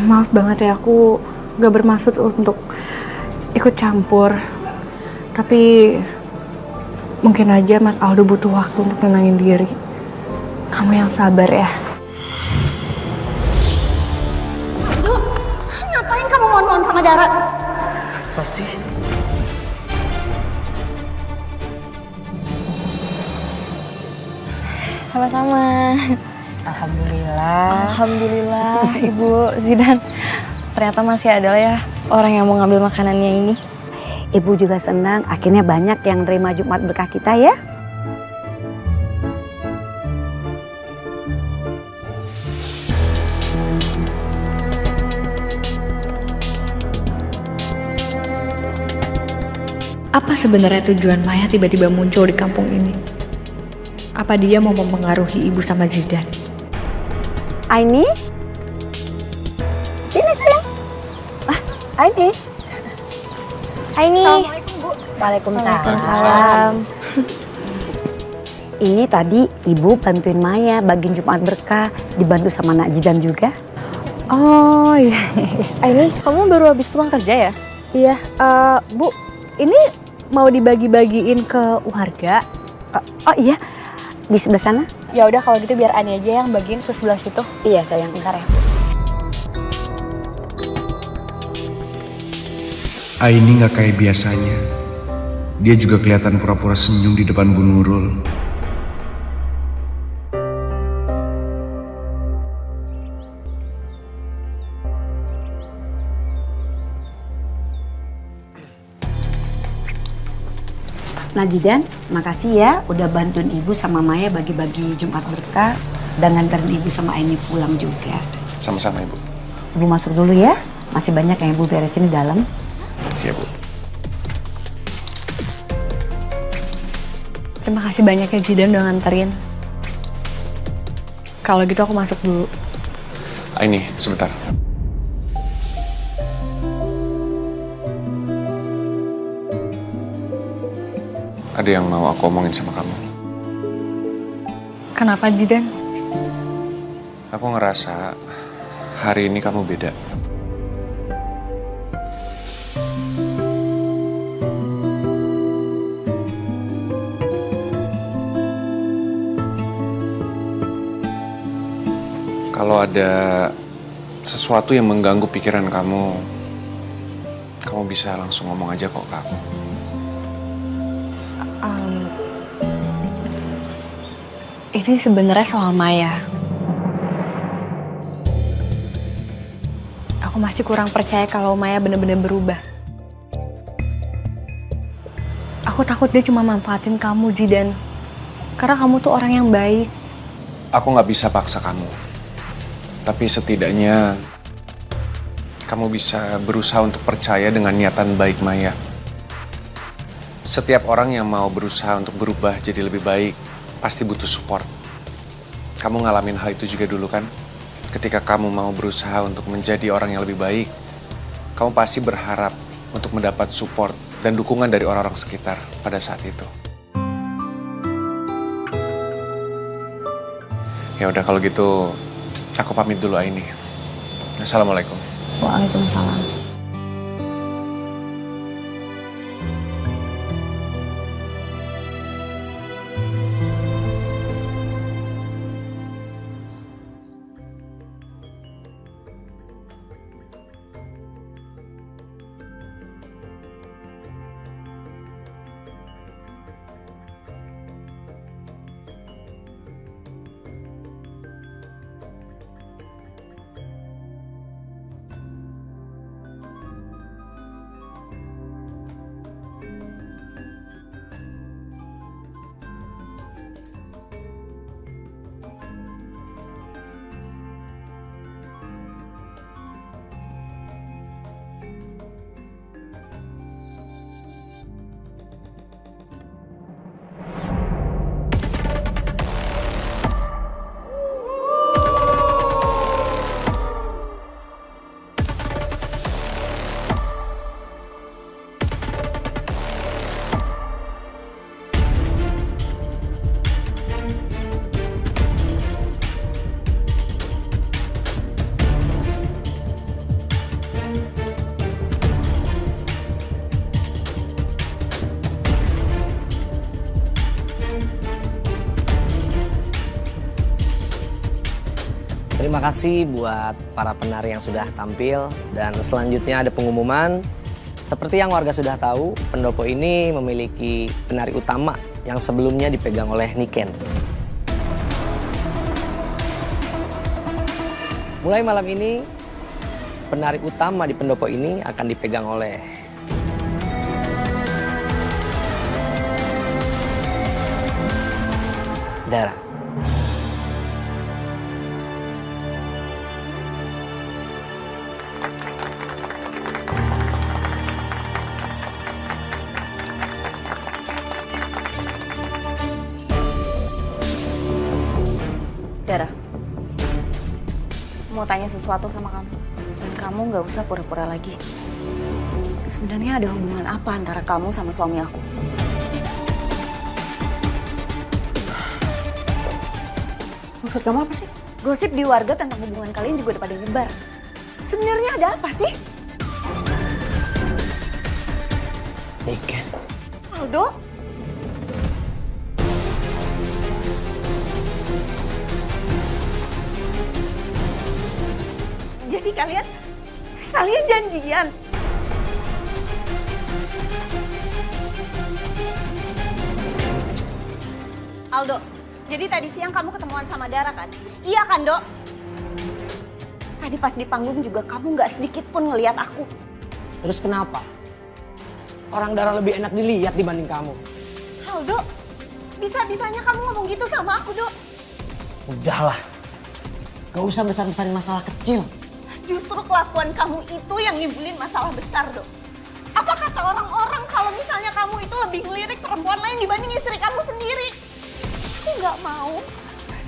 Speaker 6: Maaf banget ya, aku gak bermaksud untuk ikut campur. Tapi mungkin aja Mas Aldo butuh waktu untuk tenangin diri. Kamu yang sabar ya. Duh, ngapain kamu mohon-mohon sama Dara?
Speaker 7: Pasti.
Speaker 10: Sama-sama.
Speaker 3: Alhamdulillah.
Speaker 10: Alhamdulillah, Ibu Zidan. Ternyata masih ada ya orang yang mau ngambil makanannya ini.
Speaker 3: Ibu juga senang, akhirnya banyak yang nerima Jumat berkah kita ya.
Speaker 6: Apa sebenarnya tujuan Maya tiba-tiba muncul di kampung ini? Apa dia mau mempengaruhi ibu sama Zidan?
Speaker 3: Aini? Sini sayang. Aini.
Speaker 6: Assalamualaikum, Bu.
Speaker 3: Waalaikumsalam. Ini tadi ibu bantuin Maya bagiin Jumat berkah, dibantu sama Nak Zidan juga.
Speaker 6: Oh iya.
Speaker 10: Ini kamu baru habis pulang kerja ya?
Speaker 6: Iya, Bu, ini mau dibagi-bagiin ke warga?
Speaker 3: Oh iya, di sebelah sana.
Speaker 6: Ya udah kalau gitu biar Ani aja yang bagiin ke sebelah situ.
Speaker 3: Iya sayang.
Speaker 6: Bentar ya.
Speaker 12: Aini nggak kayak biasanya. Dia juga kelihatan pura-pura senyum di depan Bu Nurul.
Speaker 3: Nah Zidan, makasih ya udah bantuin ibu sama Maya bagi-bagi Jumat berkah dan nganterin ibu sama Aini pulang juga.
Speaker 8: Sama-sama, Ibu.
Speaker 3: Ibu masuk dulu ya, masih banyak yang ibu beresin di dalam.
Speaker 8: Iya, Bu.
Speaker 6: Terima kasih banyak ya Zidan udah nganterin. Kalau gitu aku masuk dulu.
Speaker 8: Ini, sebentar. Ada yang mau aku omongin sama kamu.
Speaker 6: Kenapa Zidan?
Speaker 8: Aku ngerasa hari ini kamu beda. Kalau ada sesuatu yang mengganggu pikiran kamu bisa langsung ngomong aja kok ke aku.
Speaker 6: Ini sebenarnya soal Maya. Aku masih kurang percaya kalau Maya benar-benar berubah. Aku takut dia cuma manfaatin kamu, Zidan. Karena kamu tuh orang yang baik.
Speaker 8: Aku nggak bisa paksa kamu. Tapi setidaknya kamu bisa berusaha untuk percaya dengan niatan baik Maya. Setiap orang yang mau berusaha untuk berubah jadi lebih baik pasti butuh support. Kamu ngalamin hal itu juga dulu kan? Ketika kamu mau berusaha untuk menjadi orang yang lebih baik, kamu pasti berharap untuk mendapat support dan dukungan dari orang-orang sekitar pada saat itu. Ya udah kalau gitu, aku pamit dulu Aini. Assalamualaikum.
Speaker 10: Waalaikumsalam.
Speaker 9: Terima kasih buat para penari yang sudah tampil. Dan selanjutnya ada pengumuman. Seperti yang warga sudah tahu, pendopo ini memiliki penari utama yang sebelumnya dipegang oleh Niken. Mulai malam ini, penari utama di pendopo ini akan dipegang oleh Dara.
Speaker 10: Dara, mau tanya sesuatu sama kamu. Dan kamu nggak usah pura-pura lagi. Sebenarnya ada hubungan apa antara kamu sama suami aku?
Speaker 1: Maksud kamu apa sih?
Speaker 10: Gosip di warga tentang hubungan kalian juga udah pada nyebar. Sebenarnya ada apa sih?
Speaker 9: Niken.
Speaker 10: Aldo? Jadi kalian janjian? Aldo, jadi tadi siang kamu ketemuan sama Dara kan? Iya kan, Dok? Tadi pas di panggung juga kamu nggak sedikit pun ngelihat aku.
Speaker 9: Terus kenapa? Orang Dara lebih enak dilihat dibanding kamu.
Speaker 10: Aldo, bisa-bisanya kamu ngomong gitu sama aku, Dok.
Speaker 9: Udahlah. Gak usah besar-besarin masalah kecil.
Speaker 10: Justru kelakuan kamu itu yang nimbulin masalah besar, Dok. Apa kata orang-orang kalau misalnya kamu itu lebih ngelirik perempuan lain dibanding istri kamu sendiri? Aku nggak mau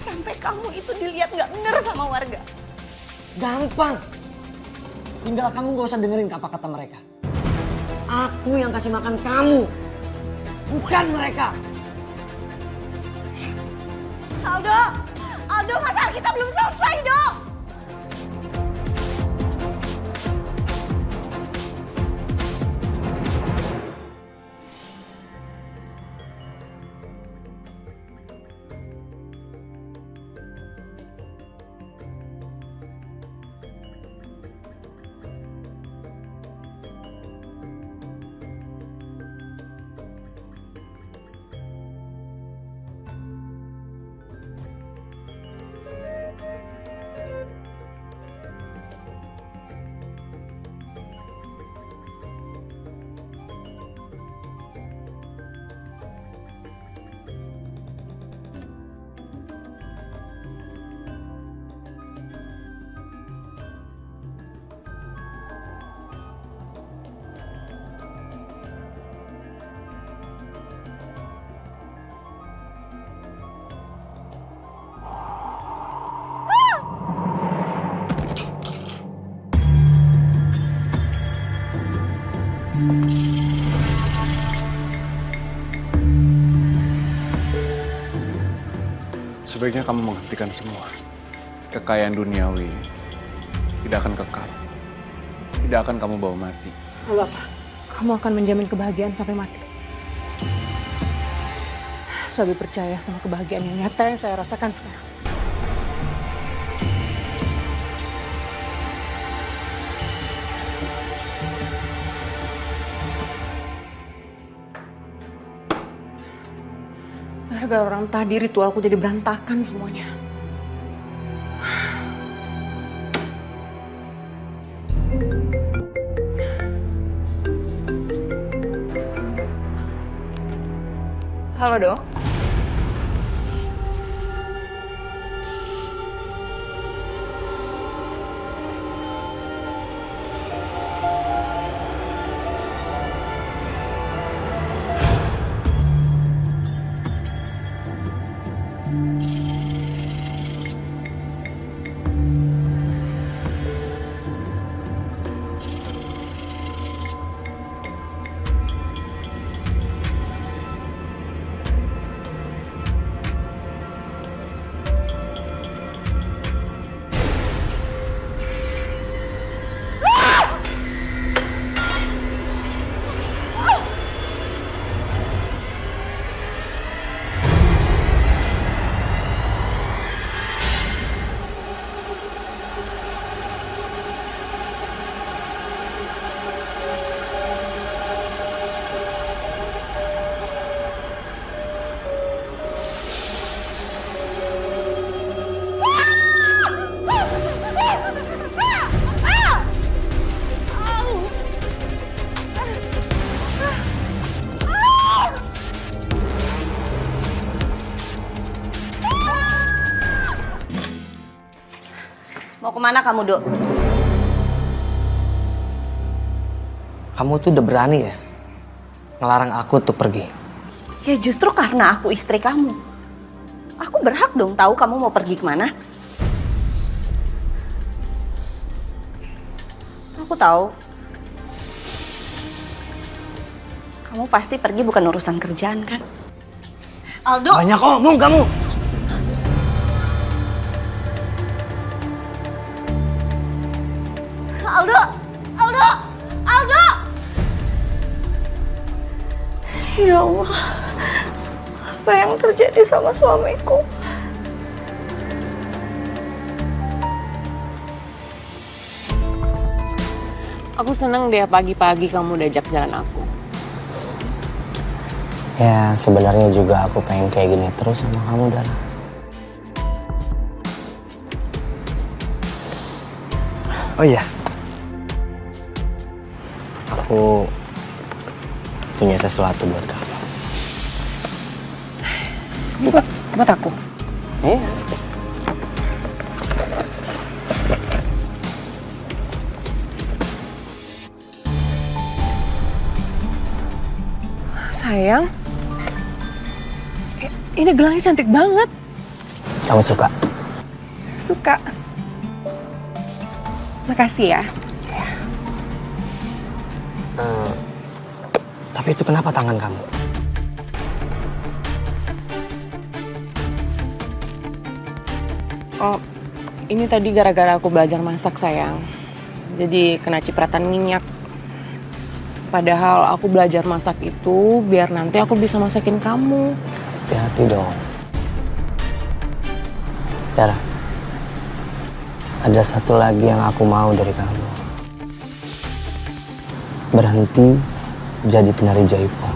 Speaker 10: sampai kamu itu dilihat nggak bener sama warga.
Speaker 9: Gampang. Tinggal kamu gak usah dengerin apa kata mereka. Aku yang kasih makan kamu, bukan mereka.
Speaker 10: Aldo, masalah kita belum selesai, Dok.
Speaker 8: Sebaiknya kamu menghentikan semua. Kekayaan duniawi tidak akan kekal. Tidak akan kamu bawa mati.
Speaker 1: Lalu apa? Kamu akan menjamin kebahagiaan sampai mati. Saya lebih percaya sama kebahagiaan yang nyata yang saya rasakan sekarang. Gara-gara orang tadi ritualku jadi berantakan semuanya. Halo, Dok.
Speaker 2: kemana kamu, Dok?
Speaker 9: Kamu tuh udah berani ya ngelarang aku untuk pergi.
Speaker 2: Ya justru karena aku istri kamu. Aku berhak dong tahu kamu mau pergi kemana. Aku tahu. Kamu pasti pergi bukan urusan kerjaan kan? Aldo!
Speaker 9: Banyak ngomong kamu.
Speaker 2: Aldo! Aldo! Aldo! Ya Allah, apa yang terjadi sama suamiku?
Speaker 1: Aku seneng deh pagi-pagi kamu udah ajak jalan aku.
Speaker 9: Ya sebenarnya juga aku pengen kayak gini terus sama kamu, Dara. Oh iya, aku punya sesuatu buat kamu.
Speaker 1: Buat aku?
Speaker 9: Iya.
Speaker 1: Sayang, ini gelangnya cantik banget.
Speaker 9: Kamu suka?
Speaker 1: Suka. Makasih ya.
Speaker 9: Tapi itu kenapa tangan kamu?
Speaker 1: Oh, ini tadi gara-gara aku belajar masak, sayang. Jadi kena cipratan minyak. Padahal aku belajar masak itu biar nanti aku bisa masakin kamu.
Speaker 9: Hati-hati dong. Dara, ada satu lagi yang aku mau dari kamu. Berhenti jadi penari jaipong.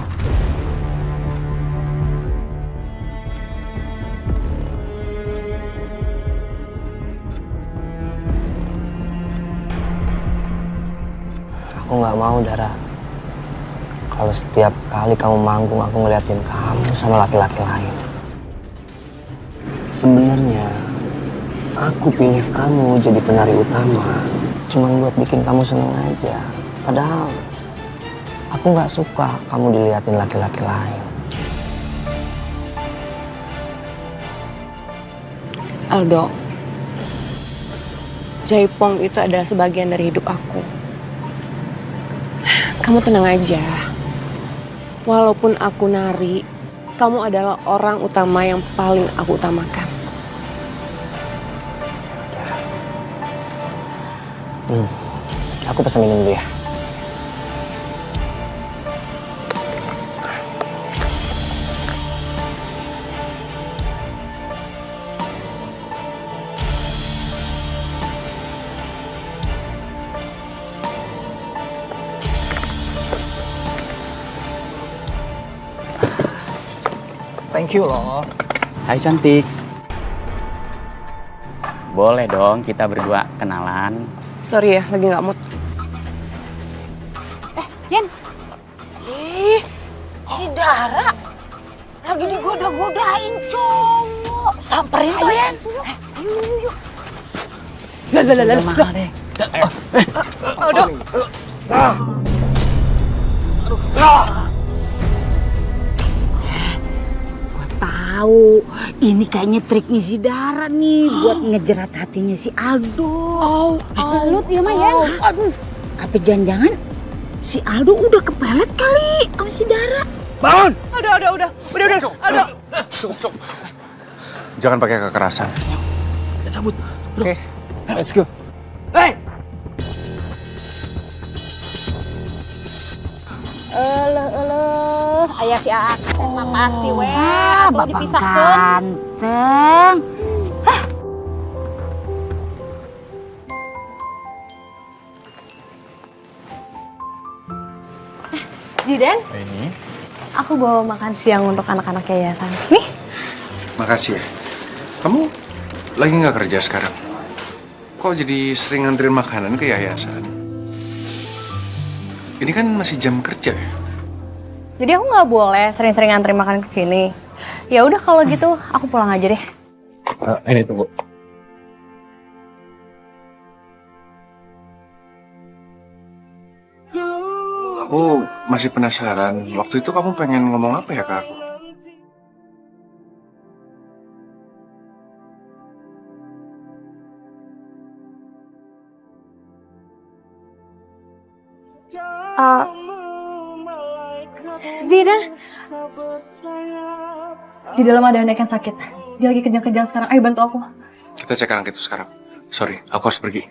Speaker 9: Aku nggak mau, Dara. Kalau setiap kali kamu manggung, aku ngeliatin kamu sama laki-laki lain. Sebenarnya, aku pilih kamu jadi penari utama cuman buat bikin kamu seneng aja. Padahal, aku nggak suka kamu diliatin laki-laki lain.
Speaker 1: Aldo, jaipong itu adalah sebagian dari hidup aku. Kamu tenang aja. Walaupun aku nari, kamu adalah orang utama yang paling aku utamakan.
Speaker 9: Aku pesan minum dulu ya.
Speaker 13: Thank you loh.
Speaker 14: Hai cantik. Boleh dong kita berdua kenalan.
Speaker 1: Sorry ya, lagi nggak mood.
Speaker 4: Yen. Si Dara lagi digoda-godain cowok. Samperin tuh, Yen. Yuk.
Speaker 13: Mahal deh.
Speaker 1: Aldo.
Speaker 4: Tahu, ini kayaknya triknya si Dara nih buat ngejerat hatinya si Aldo.Lut ya mah ya. Aduh, apa jangan-jangan si Aldo udah kepelet kali sama si Dara?
Speaker 7: Bangun!
Speaker 1: Udah. Aldo.
Speaker 8: Jangan pakai kekerasan.
Speaker 13: Kita cabut.
Speaker 7: Oke, let's go.
Speaker 13: Hey!
Speaker 10: Ayah si Aksen mah pasti we atuh dipisahkeun.
Speaker 4: Ganteng.
Speaker 6: Jidan,
Speaker 8: Ini.
Speaker 6: aku bawa makan siang untuk anak-anak yayasan. Nih.
Speaker 8: Makasih ya. Kamu lagi nggak kerja sekarang? Kok jadi sering nganterin makanan ke yayasan? Ini kan masih jam kerja ya?
Speaker 6: Jadi aku nggak boleh sering-sering ngantri makan ke sini. Ya udah kalau gitu aku pulang aja deh.
Speaker 8: Ini tunggu.
Speaker 12: Aku masih penasaran, waktu itu kamu pengen ngomong apa ya ke aku?
Speaker 6: Zidan, di dalam ada anak yang sakit. Dia lagi kejang-kejang sekarang. Ayo bantu aku.
Speaker 12: Kita cek anak itu sekarang. Sorry, aku harus pergi.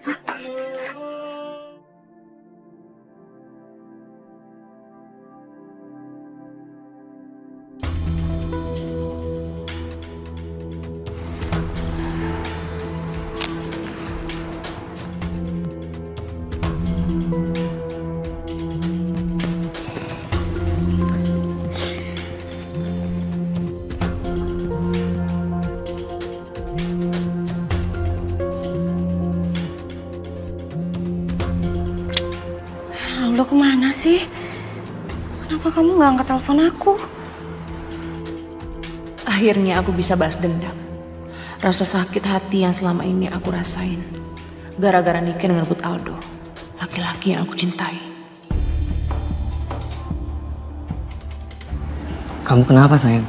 Speaker 2: Aldo kemana sih? Kenapa kamu nggak angkat telepon aku?
Speaker 1: Akhirnya aku bisa balas dendam. Rasa sakit hati yang selama ini aku rasain. Gara-gara Niken ngerebut Aldo. Laki-laki yang aku cintai.
Speaker 9: Kamu kenapa sayang?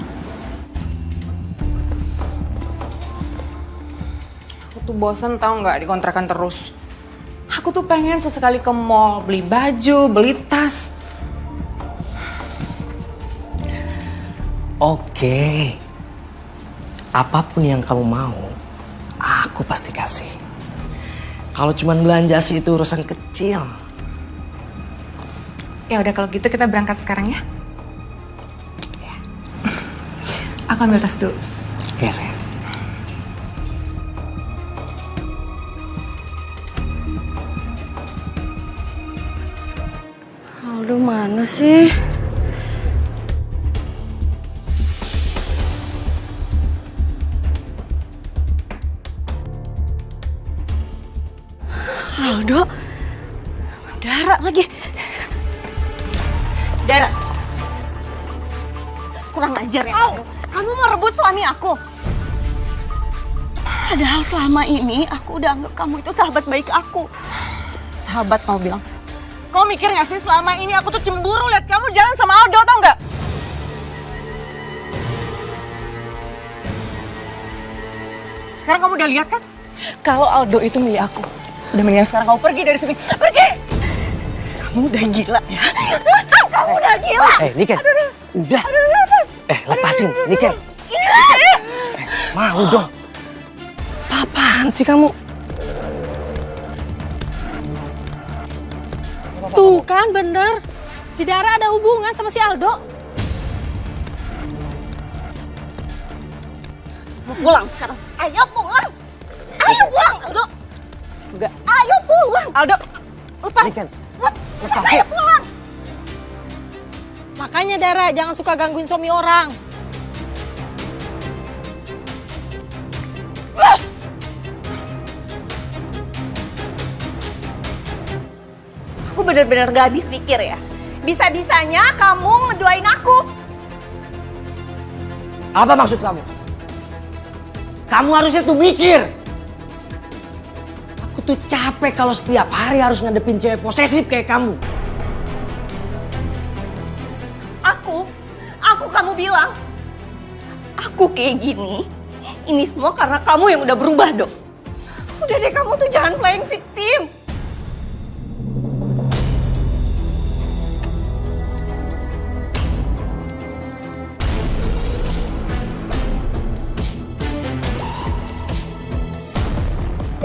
Speaker 1: Aku tuh bosan tau nggak dikontrakan terus. Aku tuh pengen sesekali ke mall, beli baju, beli tas.
Speaker 9: Oke. Apapun yang kamu mau, aku pasti kasih. Kalau cuman belanja sih itu urusan kecil.
Speaker 1: Ya udah kalau gitu kita berangkat sekarang ya. Aku ambil tas dulu.
Speaker 9: Ya sayang.
Speaker 2: Aldo mana sih? Aldo, Dara lagi.
Speaker 10: Dara, kurang ajar ya kamu. Kamu mau rebut suami aku. Padahal selama ini aku udah anggap kamu itu sahabat baik aku.
Speaker 1: Sahabat kamu bilang. Kau mikir gak sih selama ini aku tuh cemburu liat kamu jalan sama Aldo, tau gak? Sekarang kamu udah lihat kan? Kalau Aldo itu milik aku. Udah mendingan sekarang kamu pergi dari sini. Pergi! Kamu udah gila ya?
Speaker 10: Kamu udah gila.
Speaker 9: Niken, udah. Lepasin, Niken. Mau dong. Apaan sih kamu?
Speaker 15: Tuh kan bener, si Dara ada hubungan sama si Aldo.
Speaker 10: Pulang sekarang. Ayo pulang. Ayo pulang, Aldo.
Speaker 1: Enggak.
Speaker 10: Ayo pulang.
Speaker 1: Aldo, lepas.
Speaker 9: Niken,
Speaker 10: lepas. Ayo pulang.
Speaker 15: Makanya Dara jangan suka gangguin suami orang.
Speaker 10: Aku bener-bener gak habis pikir ya. Bisa-bisanya kamu ngedoain aku.
Speaker 9: apa maksud kamu? Kamu harusnya tuh mikir. Aku tuh capek kalau setiap hari harus ngadepin cewek posesif kayak kamu.
Speaker 10: Aku kamu bilang, aku kayak gini, ini semua karena kamu yang udah berubah, Dok. Udah deh, kamu tuh jangan playing victim.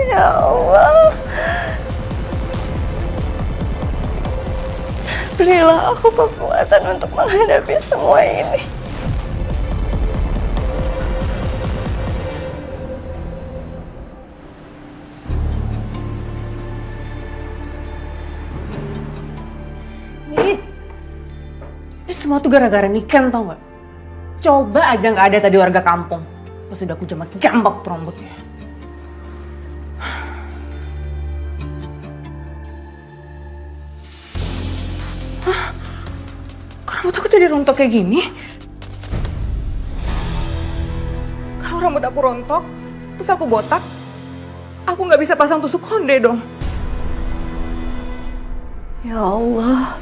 Speaker 10: Ya Allah. Berilah aku kekuatan untuk menghadapi semua ini.
Speaker 1: Ini semua tuh gara-gara Niken, tau gak? Coba aja gak ada tadi warga kampung. Pas udah aku jambak tuh rambutnya. Kok rambut aku jadi rontok kayak gini? Kalau rambut aku rontok, terus aku botak, aku gak bisa pasang tusuk konde dong.
Speaker 2: Ya Allah.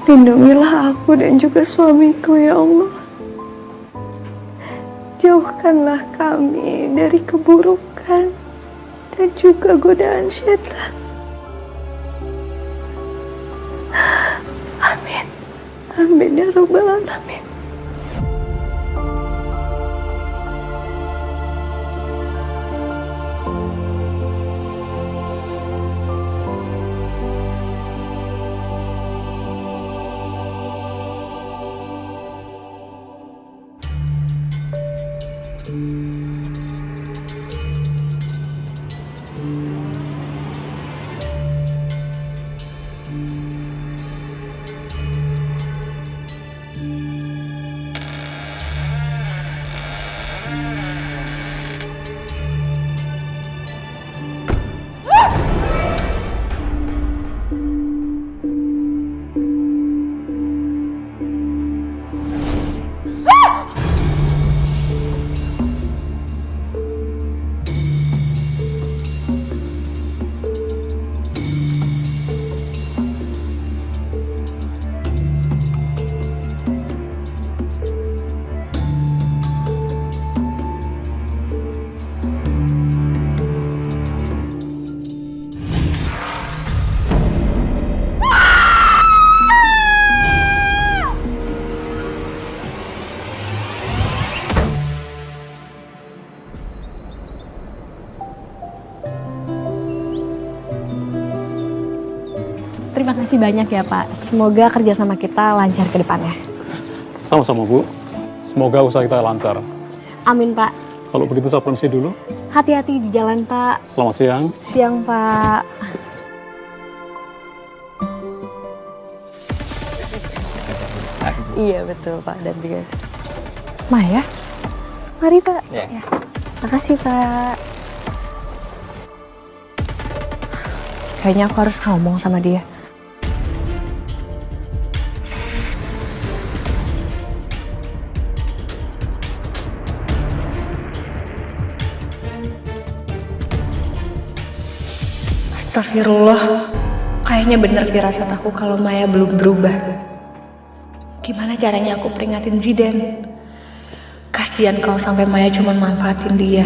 Speaker 1: Lindungilah aku dan juga suamiku ya Allah. Jauhkanlah kami dari keburukan dan juga godaan syaitan. Amin. Amin ya Rabbal Alamin.
Speaker 6: Terima kasih banyak ya Pak. Semoga kerjasama kita lancar ke depannya.
Speaker 11: Sama-sama Bu. Semoga usaha kita lancar.
Speaker 6: Amin Pak.
Speaker 11: Kalau begitu saya permisi dulu.
Speaker 6: Hati-hati di jalan Pak.
Speaker 11: Selamat siang.
Speaker 6: Siang Pak.
Speaker 1: Iya betul Pak, dan juga
Speaker 6: Maya, mari Pak.
Speaker 11: Ya.
Speaker 6: Makasih Pak. Kayaknya aku harus ngomong sama dia. Astagfirullah, kayaknya bener firasat aku kalau Maya belum berubah. Gimana caranya aku peringatin Zidan? Kasian kalau sampai Maya cuma manfaatin dia.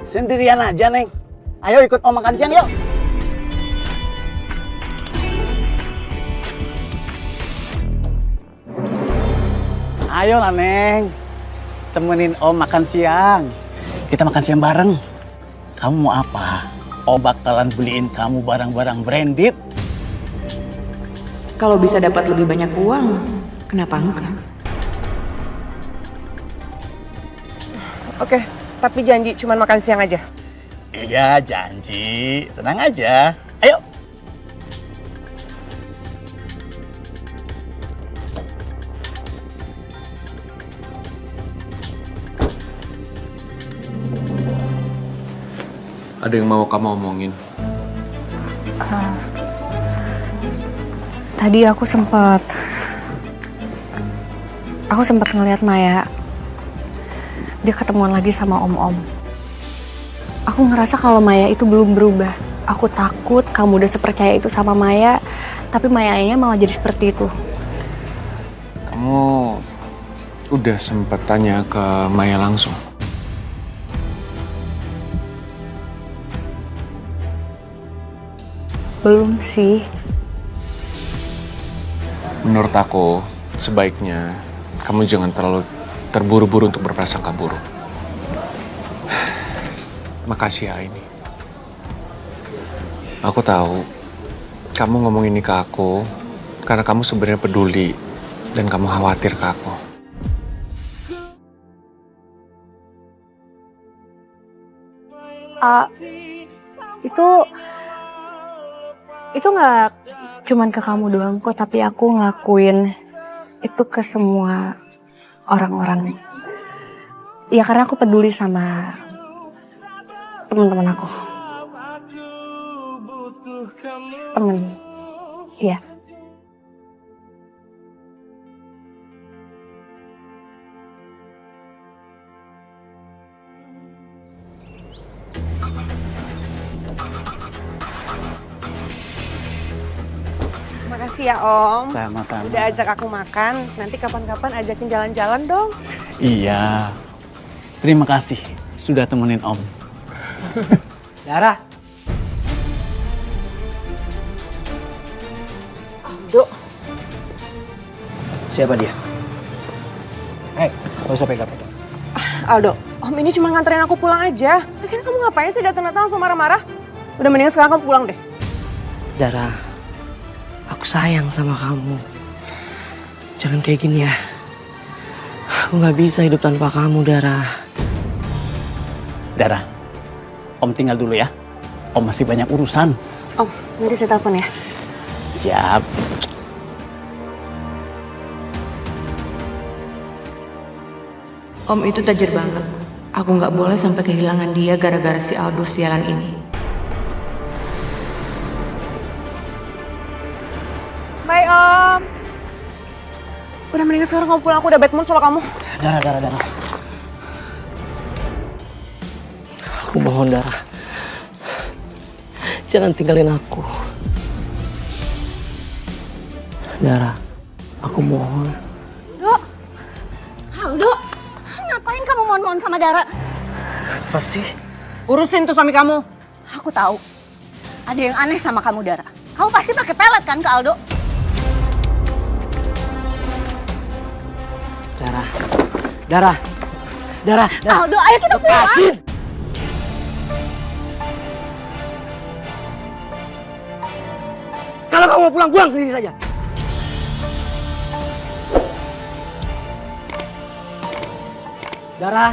Speaker 13: Sendirian aja, Neng. Ayo ikut Om makan siang, yuk. Ayo lah, Neng. Temenin Om makan siang. Kita makan siang bareng. Kamu mau apa? Om bakalan beliin kamu barang-barang branded.
Speaker 1: kalau bisa dapat lebih banyak uang, kenapa enggak? Oke, tapi janji cuma makan siang aja.
Speaker 13: Iya, janji. Tenang aja. Ayo.
Speaker 8: Ada yang mau kamu omongin?
Speaker 6: Tadi aku sempat ngeliat Maya. Dia ketemuan lagi sama om-om. Aku ngerasa kalau Maya itu belum berubah. Aku takut kamu udah sepercaya itu sama Maya, tapi Mayanya malah jadi seperti itu.
Speaker 8: Kamu udah sempet tanya ke Maya langsung?
Speaker 6: Belum sih.
Speaker 8: Menurut aku, sebaiknya kamu jangan terlalu terburu-buru untuk berprasangka buruk. Makasih ya ini. Aku tahu kamu ngomong ini ke aku karena kamu sebenarnya peduli dan kamu khawatir ke aku.
Speaker 6: Itu nggak cuman ke kamu doang kok, tapi aku ngelakuin itu ke semua orang-orang. Ya karena aku peduli sama teman-teman aku. Temen, iya.
Speaker 1: Makasih ya Om.
Speaker 13: Sama-sama.
Speaker 1: Udah ajak aku makan. Nanti kapan-kapan ajakin jalan-jalan dong.
Speaker 13: Iya. Terima kasih sudah temenin Om.
Speaker 9: Dara.
Speaker 1: Aldo.
Speaker 9: Siapa dia? Gak usah pegang-pegang.
Speaker 1: Aldo, Om ini cuma nganterin aku pulang aja. Lagian kamu ngapain sih datang-datang langsung marah-marah? Udah mendingan sekarang kamu pulang deh.
Speaker 9: Dara, aku sayang sama kamu. Jangan kayak gini ya. Aku gak bisa hidup tanpa kamu, Dara.
Speaker 13: Dara, Om tinggal dulu ya. Om masih banyak urusan.
Speaker 1: Om, nanti saya telepon ya.
Speaker 13: Siap.
Speaker 1: Om itu tajir banget. Aku nggak boleh sampai kehilangan dia gara-gara si Aldo sialan ini. Bye Om. Udah mendingan sekarang kamu pulang. Aku udah bad mood soal kamu.
Speaker 9: Dara. Aku mohon, Dara. Jangan tinggalin aku. Dara, aku mohon.
Speaker 2: Aldo, ngapain kamu mohon-mohon sama Dara?
Speaker 9: Apa sih?
Speaker 1: Urusin tuh suami kamu.
Speaker 2: Aku tahu. Ada yang aneh sama kamu, Dara. Kamu pasti pakai pelet kan ke Aldo?
Speaker 9: Dara.
Speaker 2: Aldo, ayo kita pulang.
Speaker 9: Lepasin! Kalau kamu mau pulang sendiri saja. Dara,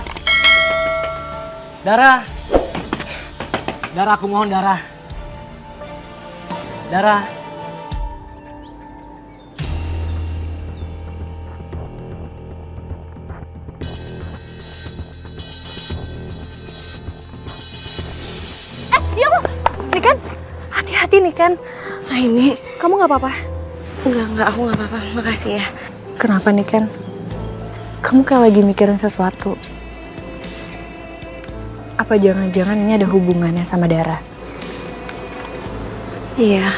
Speaker 9: aku mohon, Dara.
Speaker 6: Niken, hati-hati Niken.
Speaker 1: Ini
Speaker 6: Kamu nggak apa-apa?
Speaker 1: enggak, aku nggak apa-apa. Makasih ya.
Speaker 6: Kenapa Niken? Kamu kayak lagi mikirin sesuatu. Apa jangan-jangan ini ada hubungannya sama Dara?
Speaker 1: Iya,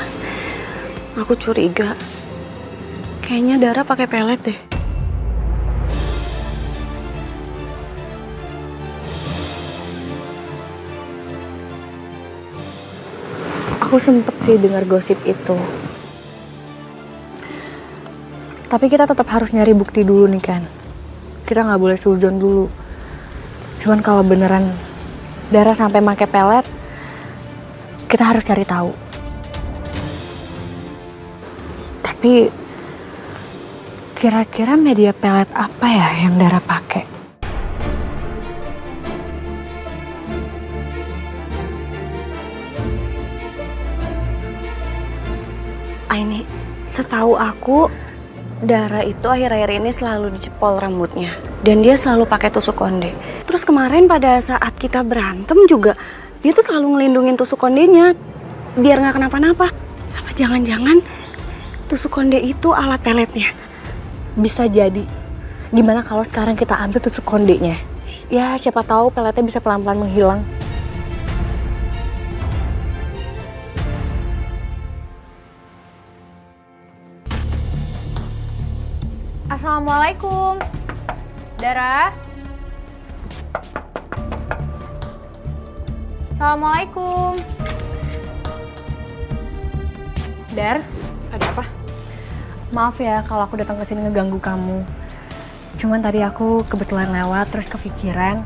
Speaker 1: aku curiga. Kayaknya Dara pakai pelet deh.
Speaker 6: Aku sempet sih dengar gosip itu. Tapi kita tetap harus nyari bukti dulu nih kan. Kita nggak boleh suzon dulu. Cuman kalau beneran Dara sampai pakai pelet, kita harus cari tahu. Tapi kira-kira media pelet apa ya yang Dara pakai?
Speaker 1: Ini setahu aku Dara itu akhir-akhir ini selalu dicepol rambutnya dan dia selalu pakai tusuk konde. Terus kemarin pada saat kita berantem juga dia tuh selalu ngelindungin tusuk kondenya biar nggak kenapa-napa. Apa jangan-jangan tusuk konde itu alat peletnya?
Speaker 6: Bisa jadi. Gimana kalau sekarang kita ambil tusuk kondenya? Ya siapa tahu peletnya bisa pelan-pelan menghilang. Assalamualaikum. Dara. Assalamualaikum. Dar,
Speaker 1: ada apa?
Speaker 6: Maaf ya kalau aku datang ke sini ngeganggu kamu. Cuman tadi aku kebetulan lewat terus kepikiran,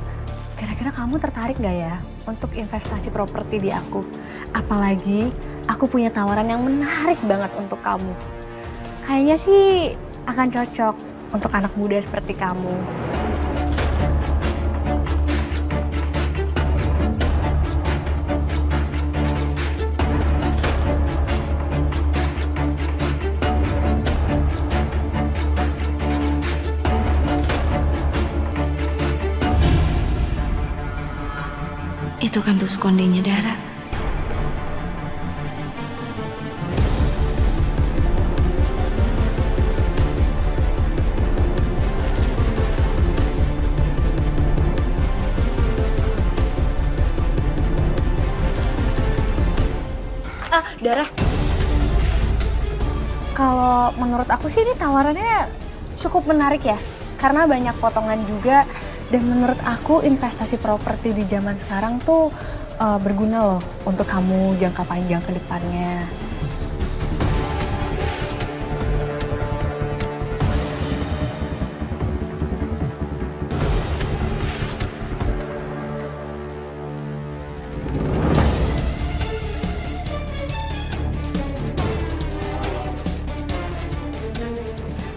Speaker 6: kira-kira kamu tertarik gak ya untuk investasi properti di aku? Apalagi aku punya tawaran yang menarik banget untuk kamu. Kayaknya sih akan cocok untuk anak muda seperti kamu.
Speaker 1: Itu kan tusuk kondenya Dara.
Speaker 6: Dara. Kalau menurut aku sih ini tawarannya cukup menarik ya. Karena banyak potongan juga. Dan menurut aku investasi properti di zaman sekarang tuh berguna loh untuk kamu jangka panjang ke depannya.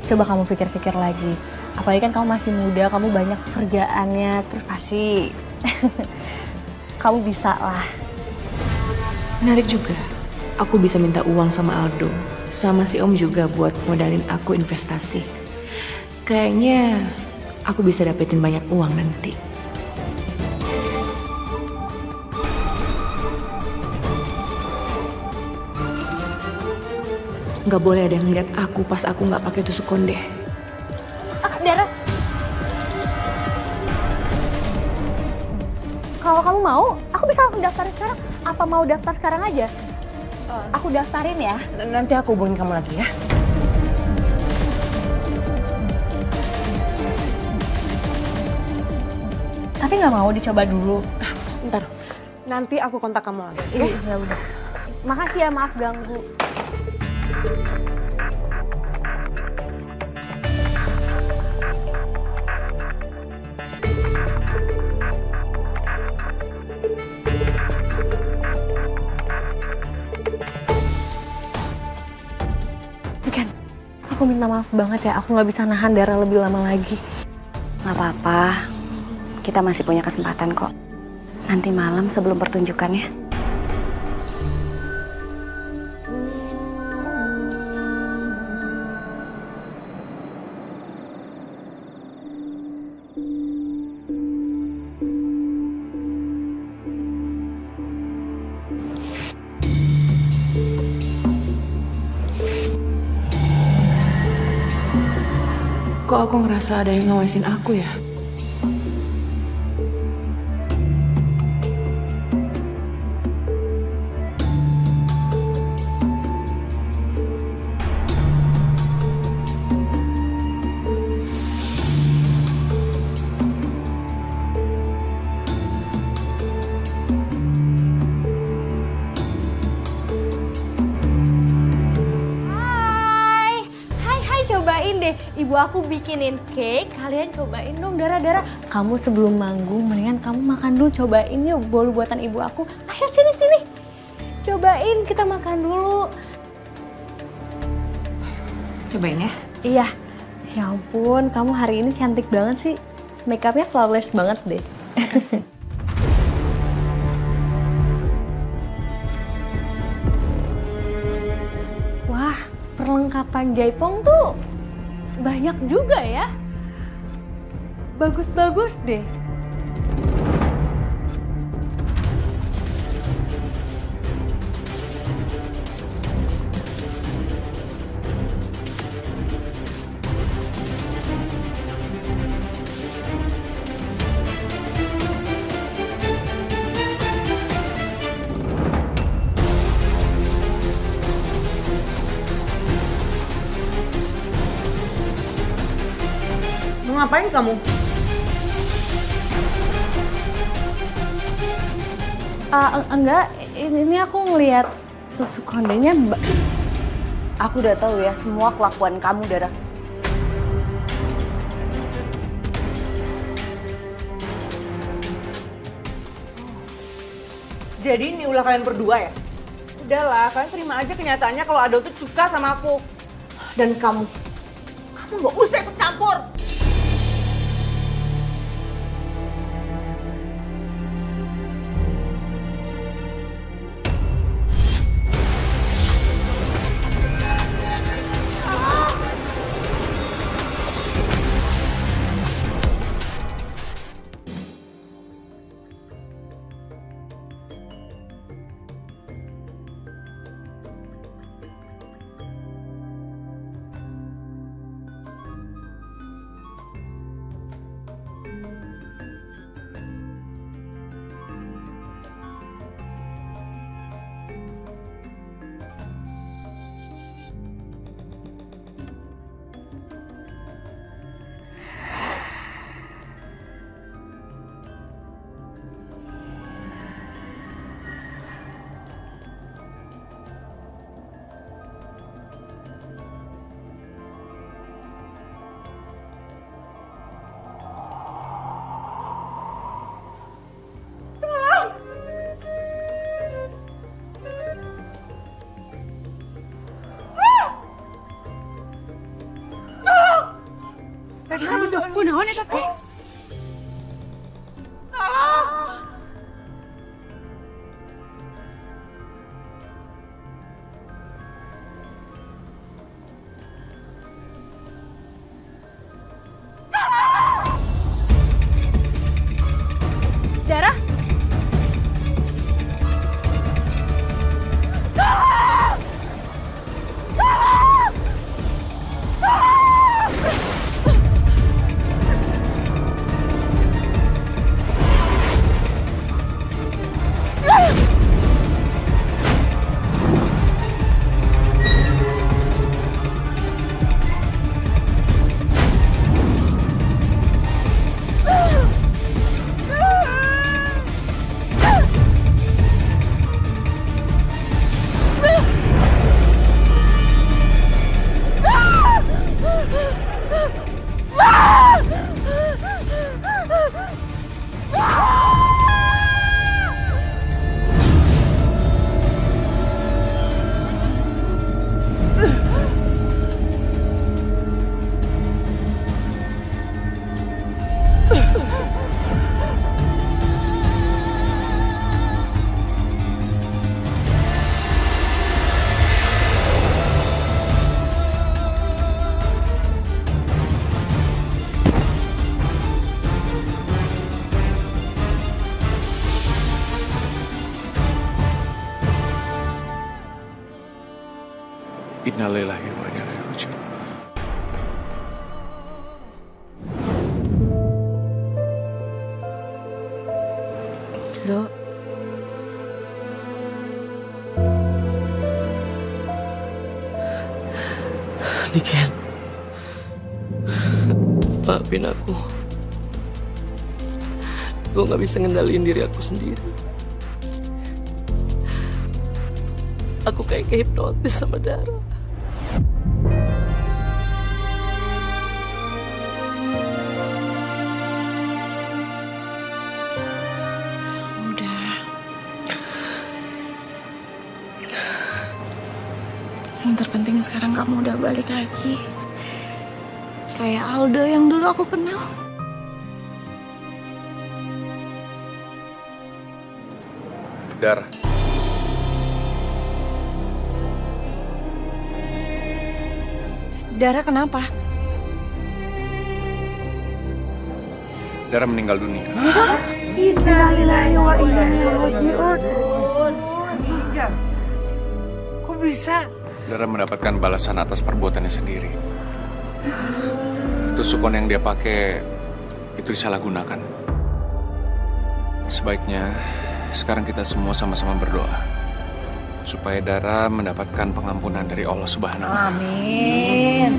Speaker 6: Coba kamu pikir-pikir lagi. Apalagi kan kamu masih muda, kamu banyak pekerjaannya, terus pasti kamu bisa lah.
Speaker 1: Menarik juga. Aku bisa minta uang sama Aldo, sama si Om juga buat modalin aku investasi. Kayaknya aku bisa dapetin banyak uang nanti. Nggak boleh ada yang lihat aku pas aku nggak pakai tusuk konde.
Speaker 6: Dara, kalau kamu mau, aku bisa langsung daftarin sekarang. Apa mau daftar sekarang aja? Aku daftarin ya.
Speaker 1: Nanti aku hubungin kamu lagi ya.
Speaker 6: Tapi nggak mau dicoba dulu.
Speaker 1: Ntar, nanti aku kontak kamu lagi.
Speaker 6: Iya, udah. Makasih ya, maaf ganggu. Ken, aku minta maaf banget ya, aku nggak bisa nahan Dara lebih lama lagi.
Speaker 2: Nggak apa-apa, kita masih punya kesempatan kok. Nanti malam sebelum pertunjukannya.
Speaker 1: Kok aku ngerasa ada yang ngawasin aku ya?
Speaker 6: Cobain deh, ibu aku bikinin cake, kalian cobain dong. Dara, kamu sebelum manggung mendingan kamu makan dulu, cobain yuk bolu buatan ibu aku. Ayo sini, cobain, kita makan dulu.
Speaker 1: Cobain ya.
Speaker 6: Iya, ya ampun, kamu hari ini cantik banget sih, make upnya flawless banget deh. Wah, perlengkapan Jaipong tuh banyak juga ya. Bagus-bagus deh.
Speaker 1: Mau ngapain kamu?
Speaker 6: Enggak, ini aku ngeliat tusuk kondenya.
Speaker 2: Aku udah tahu ya semua kelakuan kamu, Dara.
Speaker 1: Jadi ini ulah kalian berdua ya? Udahlah, kalian terima aja kenyataannya kalau Ado tuh suka sama aku. Dan kamu nggak usah ikut campur.
Speaker 8: Innalillahi wa inna ilaihi raji'un.
Speaker 2: Dok.
Speaker 9: Niken, maafin aku. Gue gak bisa ngendaliin diri aku sendiri. Aku kayak kehipnotis sama Dara.
Speaker 2: Udah. Yang terpenting sekarang kamu udah balik lagi. Kayak Aldo yang dulu aku kenal.
Speaker 8: Dara.
Speaker 2: Dara kenapa?
Speaker 8: Dara meninggal dunia.
Speaker 5: Innalillahi wa inna ilaihi raji'un. Kok bisa?
Speaker 8: Dara mendapatkan balasan atas perbuatannya sendiri. Tusukon yang dia pakai itu disalahgunakan. Sebaiknya sekarang kita semua sama-sama berdoa supaya Dara mendapatkan pengampunan dari Allah Subhanahu wa Ta'ala.
Speaker 5: Amin.